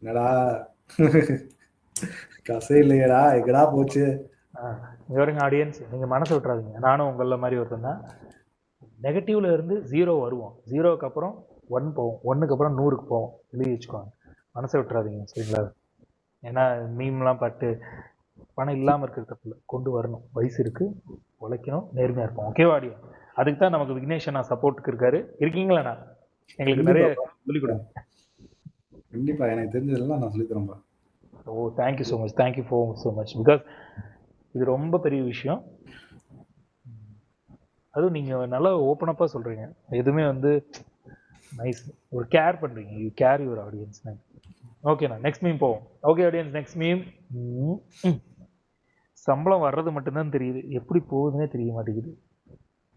என்னடா காசே இல்லையடா எங்கடா போச்சு. இவருங்க ஆடியன்ஸ், நீங்க மனசை விட்டுறாதீங்க. நானும் உங்கள மாதிரி ஒருத்தன் தான். நெகட்டிவ்ல இருந்து 0 வருவோம், 0க்கு அப்புறம் 1 போவோம், 1க்கு அப்புறம் 100க்கு போவோம். எழுதி வச்சுக்கோங்க, மனசை விட்டுறாதீங்க சரிங்களா? ஏன்னா மீம்லாம் பாட்டு பணம் இல்லாமல் இருக்கிற தப்புல கொண்டு வரணும். வயசு இருக்கு, உழைக்கணும், நேர்மையா இருப்போம். ஓகேவா ஆடியன்ஸ்? அதுக்கு தான் நமக்கு விக்னேஷ் நான் சப்போர்ட்டுக்கு இருக்காரு. இருக்கீங்களா? எங்களுக்கு நிறைய சொல்லிக் கொடுங்க. கண்டிப்பா, எனக்கு தெரிஞ்சதெல்லாம் நான் சொல்லித் தரேன். Oh thank you so much, thank you so much. Because இது ரொம்ப பெரிய விஷயம். அதுவும் நீங்கள் நல்லா ஓப்பனப்பாக சொல்கிறீங்க. எதுவுமே வந்து நைஸ், ஒரு கேர் பண்ணுறீங்க. You care your audience. ஓகேண்ணா, நெக்ஸ்ட் மீம் போவோம். Okay audience, next meme. சம்பளம் வர்றது மட்டும்தான் தெரியுது, எப்படி போகுதுன்னே தெரிய மாட்டேங்குது.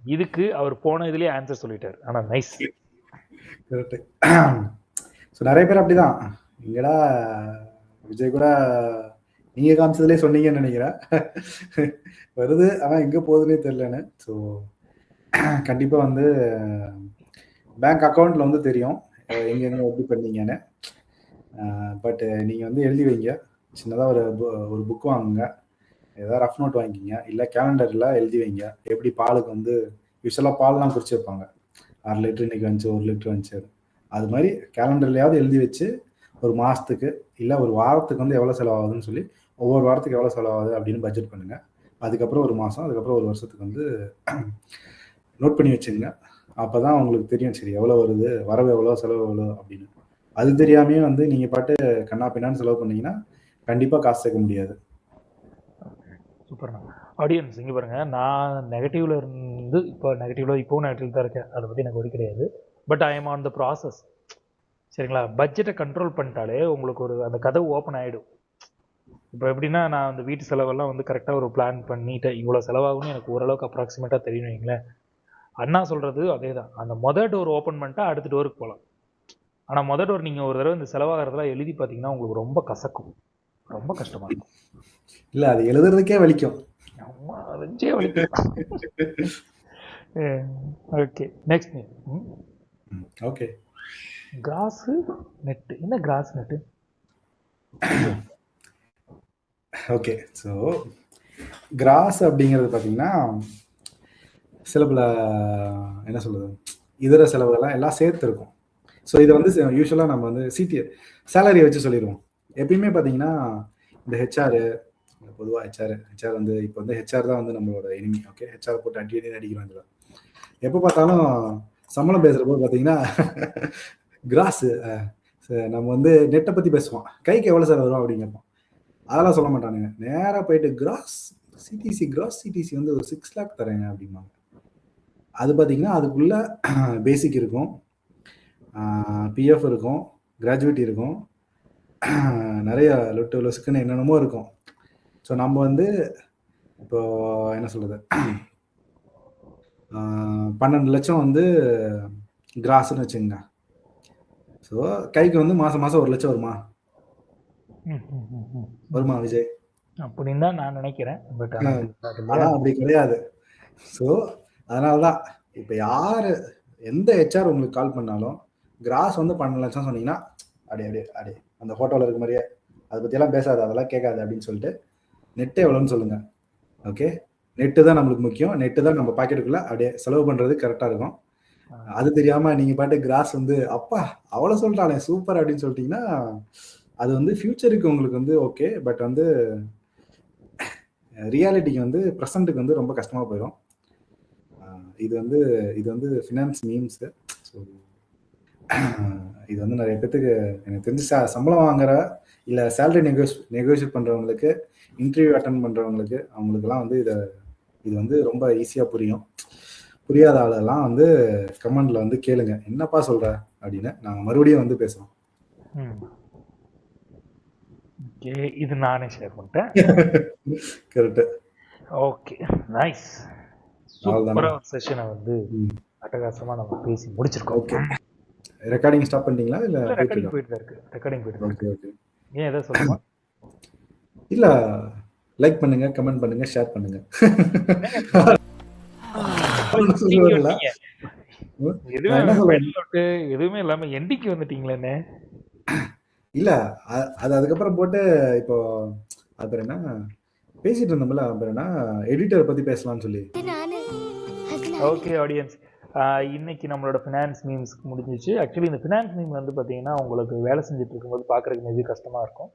இதுக்கு அவர் போன இதுலேயே ஆன்சர் சொல்லிட்டார். ஆனால் நைஸ். கரெக்டு. ஸோ நிறைய பேர் அப்படிதான். இங்கடா விஜய் கூட நீங்கள் காமிச்சதுலேயே சொன்னீங்கன்னு நினைக்கிறேன். வருது ஆனால் எங்கே போகுதுன்னே தெரிலன்னு. ஸோ கண்டிப்பாக வந்து பேங்க் அக்கௌண்ட்டில் வந்து தெரியும் எங்கெங்கே எப்படி பண்ணீங்கன்னு. பட் நீங்கள் வந்து எழுதி வைங்க. சின்னதாக ஒரு புக் வாங்குங்க, ஏதாவது ரஃப் நோட் வாங்கிக்கிங்க, இல்லை கேலண்டரில் எழுதி வைங்க. எப்படி பாலுக்கு வந்து யூஸ்வலாக பால்லாம் குறிச்சு வைப்பாங்க, 6 லிட்டர் இன்னைக்கு வந்துச்சு, 1 லிட்டர் வந்துச்சு. அது மாதிரி கேலண்டர்லையாவது எழுதி வச்சு ஒரு மாதத்துக்கு இல்லை ஒரு வாரத்துக்கு வந்து எவ்வளோ செலவாகுதுன்னு சொல்லி ஒவ்வொரு வாரத்துக்கு எவ்வளோ செலவாகுது அப்படின்னு பட்ஜெட் பண்ணுங்கள். அதுக்கப்புறம் ஒரு மாதம், அதுக்கப்புறம் ஒரு வருஷத்துக்கு வந்து நோட் பண்ணி வச்சுங்க. அப்போ தான் உங்களுக்கு தெரியும் சரி எவ்வளோ வருது, வரவு எவ்வளோ, செலவு எவ்வளோ அப்படின்னு. அது தெரியாமே வந்து நீங்கள் பாட்டு கண்ணா பின்னான்னு செலவு பண்ணீங்கன்னா கண்டிப்பாக காசு சேர்க்க முடியாது. சூப்பர்ண்ணா. ஆடியன்ஸ் இங்கே பாருங்க, நான் நெகட்டிவ்ல இருந்து இப்போவும் நெகட்டிவ் தான் இருக்கேன். அதை பற்றி எனக்கு ஒரு கிடையாது. But I am on the process. சரிங்களா? பட்ஜெட்டை கண்ட்ரோல் பண்ணிட்டாலே உங்களுக்கு ஒரு அந்த கதவு ஓப்பன் ஆகிடும். இப்போ எப்படின்னா, நான் அந்த வீட்டு செலவெல்லாம் வந்து கரெக்டாக ஒரு பிளான் பண்ணிட்டேன். இவ்வளோ செலவாகும்னு எனக்கு ஓரளவுக்கு அப்ராக்சிமேட்டாக தெரியும் வைங்களேன். அண்ணா சொல்கிறது அதே தான். அந்த மொதல் டோர் ஓப்பன் பண்ணிட்டா அடுத்த டோருக்கு போகலாம். ஆனால் மொதல் டோர் நீங்கள் ஒரு தடவை இந்த செலவாகிறதெல்லாம் எழுதி பார்த்தீங்கன்னா உங்களுக்கு ரொம்ப கசக்கும், ரொம்ப கஷ்டமாக இருக்கும். இல்லை, அது எழுதுறதுக்கே வலிக்கும். Okay, next meme. Okay, gross net. என்ன gross net? Okay. So gross அப்படிங்கிறது பார்த்தீங்கன்னா சில பல என்ன சொல்றது, இதர செலவுகள்லாம் எல்லாம் சேர்த்து இருக்கும். ஸோ இதை வந்து யூஸ்வலாக நம்ம வந்து சேலரியை வச்சு சொல்லிடுவோம். எப்பயுமே பார்த்தீங்கன்னா இந்த ஹெச்ஆர், பொதுவாக ஹெச்ஆர் வந்து இப்போ வந்து ஹெச்ஆர் தான் வந்து நம்மளோட எனிமி. ஓகே, ஹெச்ஆர் போட்டு அடி அடிக்கிறோம். இதில் எப்போ பார்த்தாலும் சம்பளம் பேசுகிற போது பார்த்தீங்கன்னா கிராஸு நம்ம வந்து நெட்டை பற்றி பேசுவோம், கைக்கு எவ்வளோ சார் வரும் அப்படின்னு கேட்போம். அதெல்லாம் சொல்ல மாட்டானுங்க, நேராக போயிட்டு கிராஸ் சிடிசி வந்து ஒரு 6 lakh தரேங்க அப்படிம்பாங்க. அது பார்த்தீங்கன்னா அதுக்குள்ள பேசிக் இருக்கும், பிஎஃப் இருக்கும், கிராஜுவேட்டி இருக்கும், நிறைய லொசுக்குன்னு என்னென்னமோ இருக்கும். ஸோ நம்ம வந்து இப்போ என்ன சொல்றது, 12 லட்சம் வந்து கிராஸ்ன்னு வச்சுங்க. ஸோ கைக்கு வந்து மாசம் 1 லட்சம் வருமா விஜய்? அப்படின்னு தான் நான் நினைக்கிறேன். பட் ஆனால் அப்படி கிடையாது. ஸோ அதனால தான் இப்போ எந்த ஹெச்ஆர் உங்களுக்கு கால் பண்ணாலும் கிராஸ் வந்து 12 லட்சம் சொன்னீங்கன்னா அப்படியே அந்த ஃபோட்டோவில் இருக்க மாதிரியே அதை பற்றியெல்லாம் பேசாது, அதெல்லாம் கேட்காது அப்படின்னு சொல்லிட்டு நெட்டு எவ்வளோன்னு சொல்லுங்க. ஓகே, நெட்டு தான் நம்மளுக்கு முக்கியம். நெட்டு தான் நம்ம பாக்கெட்டுக்குள்ள அப்படியே செலவு பண்ணுறது கரெக்டாக இருக்கும். அது தெரியாமல் நீங்கள் பாட்டு கிராஸ் வந்து அப்பா அவ்வளோ சொல்லிட்டானே சூப்பர் அப்படின்னு சொல்லிட்டீங்கன்னா அது வந்து ஃபியூச்சருக்கு உங்களுக்கு வந்து ஓகே, பட் வந்து ரியாலிட்டிக்கு வந்து ப்ரெசண்ட்டுக்கு வந்து ரொம்ப கஷ்டமாக போயிடும். இது வந்து ஃபினான்ஸ் மீம்ஸு. ஸோ இது வந்து நிறைய பேத்துக்கு எனக்கு தெரிஞ்சு சம்பளம் வாங்குற இல்லை சேலரி நெகோஷியேட் பண்ணுறவங்களுக்கு, இன்டர்வியூ அட்டன் பண்ணுறவங்களுக்கு, அவங்களுக்குலாம் வந்து இது வந்து ரொம்ப ஈஸியாக புரியும். புரியாத ஆளெல்லாம் வந்து கமெண்ட்ல வந்து கேளுங்க, என்னப்பா சொல்ற அப்படின்னு. நாங்கள் மறுபடியும் வந்து பேசுகிறோம். இது நானே ஷேர் பண்ணிட்டேன். கரெக்ட். Okay, nice. சூப்பரா செஷனை வந்து அட்டகாசமா நம்ம பேசி முடிச்சிருக்கோம். ஓகே, ரெக்கார்டிங் ஸ்டாப் பண்ணிட்டீங்களா இல்ல ரெக்கார்டிங் போயிட்டு இருக்கு? ரெக்கார்டிங் போயிட்டு இருக்கு. ஓகே. ஏன் எதை சொல்லுமா? இல்ல, லைக் பண்ணுங்க, கமெண்ட் பண்ணுங்க, ஷேர் பண்ணுங்க. எதுவுமே இல்லாம எண்டிக்கு வந்துட்டீங்களே. இல்ல அது அதுக்கப்புறம் போட்டு இப்போ அது பேர் என்ன பேசிட்டு இருந்தோம்ல, அது பேர் என்ன எடிட்டர் பத்தி பேசலாம்னு சொல்லி. ஓகே ஆடியன்ஸ், இன்னைக்கு நம்மளோட ஃபினான்ஸ் மீம்ஸ்க்கு முடிஞ்சிச்சு. ஆக்சுவலி இந்த ஃபினான்ஸ் மீம் வந்து பார்த்தீங்கன்னா உங்களுக்கு வேலை செஞ்சுட்டு இருக்கும்போது பார்க்குறதுக்கு மேபி கஷ்டமாக இருக்கும்.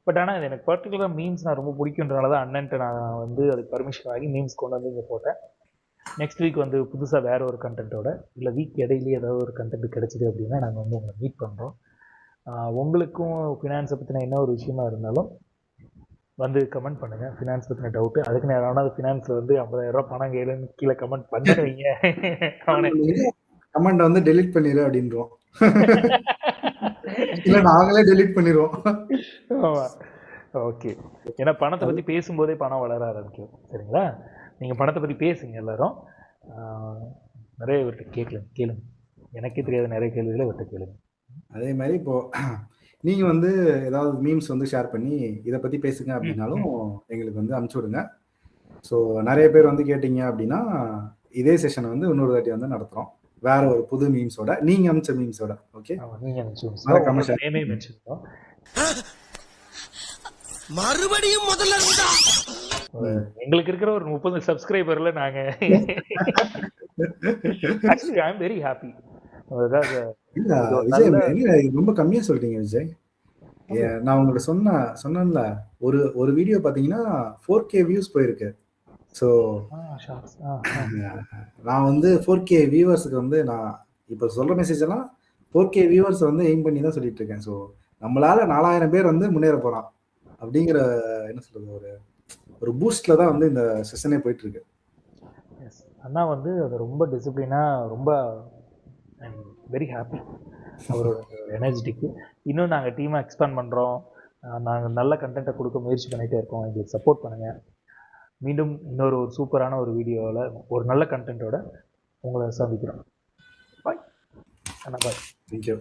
பட் ஆனால் இது எனக்கு பர்டிகுலராக மீம்ஸ் நான் ரொம்ப பிடிக்குன்றனால தான் அண்ணன்ட்ட நான் வந்து அதுக்கு பர்மிஷன் ஆகி மீம்ஸ் கொண்டு வந்து இங்கே போட்டேன். நெக்ஸ்ட் வீக் வந்து புதுசாக வேறு ஒரு கண்டென்ட்டோட இல்லை வீக் இடையிலேயே ஏதாவது ஒரு கண்டென்ட் கிடச்சிது அப்படின்னா நாங்கள் வந்து உங்களை மீட் பண்ணுறோம். உங்களுக்கும் ஃபினான்ஸை பற்றின என்ன ஒரு விஷயமா இருந்தாலும் வந்து கமெண்ட் பண்ணுங்கள். ஃபினான்ஸ் பற்றின டவுட்டு, அதுக்கு யாராவது ஃபினான்ஸில் வந்து 50,000 பணம் கேளுன்னு கீழே கமெண்ட் பண்ணுவீங்க. கமெண்ட் வந்து டெலிட் பண்ணிடு அப்படின்றோம். இல்லை நாங்களே டெலிட் பண்ணிடுவோம். ஓகே, ஏன்னா பணத்தை பற்றி பேசும்போதே பணம் வளர ஆரம்பிக்கும். சரிங்களா? நீங்கள் பணத்தை பற்றி பேசுங்க எல்லாரும். நிறைய இவர்கிட்ட கேளுங்க. எனக்கே தெரியாத நிறைய கேள்விகளை இவர்கிட்ட கேளுங்க. அதே மாதிரி இப்போ நீங்க வந்து ஏதாவது மீம்ஸ் வந்து ஷேர் பண்ணி இதை பத்தி பேசுங்க அப்படின்னாலும் எங்களுக்கு வந்து அனுப்பிச்சு விடுங்க. ஸோ நிறைய பேர் வந்து கேட்டீங்க அப்படின்னா இதே செஷனை வந்து இன்னொரு வாட்டி வந்து நடத்துறோம், வேற ஒரு புது மீம்ஸோட, நீங்க அனுப்பிச்ச மீம்ஸோட. ஓகே, மறுபடியும் முதல்ல எங்களுக்கு இருக்கிற ஒரு 30 சப்ஸ்கிரைபர்ல நாங்க actually I am very happy. Vijay ரொம்ப கம்மியா சொல்றீங்க விஜய். நான் உங்கள்ட்ட சொன்னேன்ல, ஒரு வீடியோ பாத்தீங்கன்னா 4K வியூஸ் போயிருக்கு. ஸோ நான் வந்து 4K வியூவர்ஸுக்கு வந்து நான் இப்போ சொல்ற மெசேஜ் எல்லாம் 4K வியூவர்ஸ் வந்து எய்ம் பண்ணி தான் சொல்லிட்டு இருக்கேன். ஸோ நம்மளால 4000 பேர் வந்து முன்னேற போறான் அப்படிங்கிற என்ன சொல்றது ஒரு பூஸ்ட்ல தான் வந்து இந்த செஷனே போயிட்டு இருக்கு. அண்ணா வந்து அது ரொம்ப டிசிப்ளினா, ரொம்ப வெரி ஹாப்பி அவரோட எனர்ஜெட்டிக்கு. இன்னும் நாங்கள் டீமை எக்ஸ்பேண்ட் பண்ணுறோம், நாங்கள் நல்ல கண்டென்ட்டை கொடுக்க முயற்சி பண்ணிகிட்டே இருக்கோம். எங்களுக்கு சப்போர்ட் பண்ணுங்கள். மீண்டும் இன்னொரு சூப்பரான ஒரு வீடியோவில் ஒரு நல்ல கண்டென்ட்டோட உங்களை சந்திக்கிறோம். பாய் அண்ணா, பாய். தேங்க்யூ.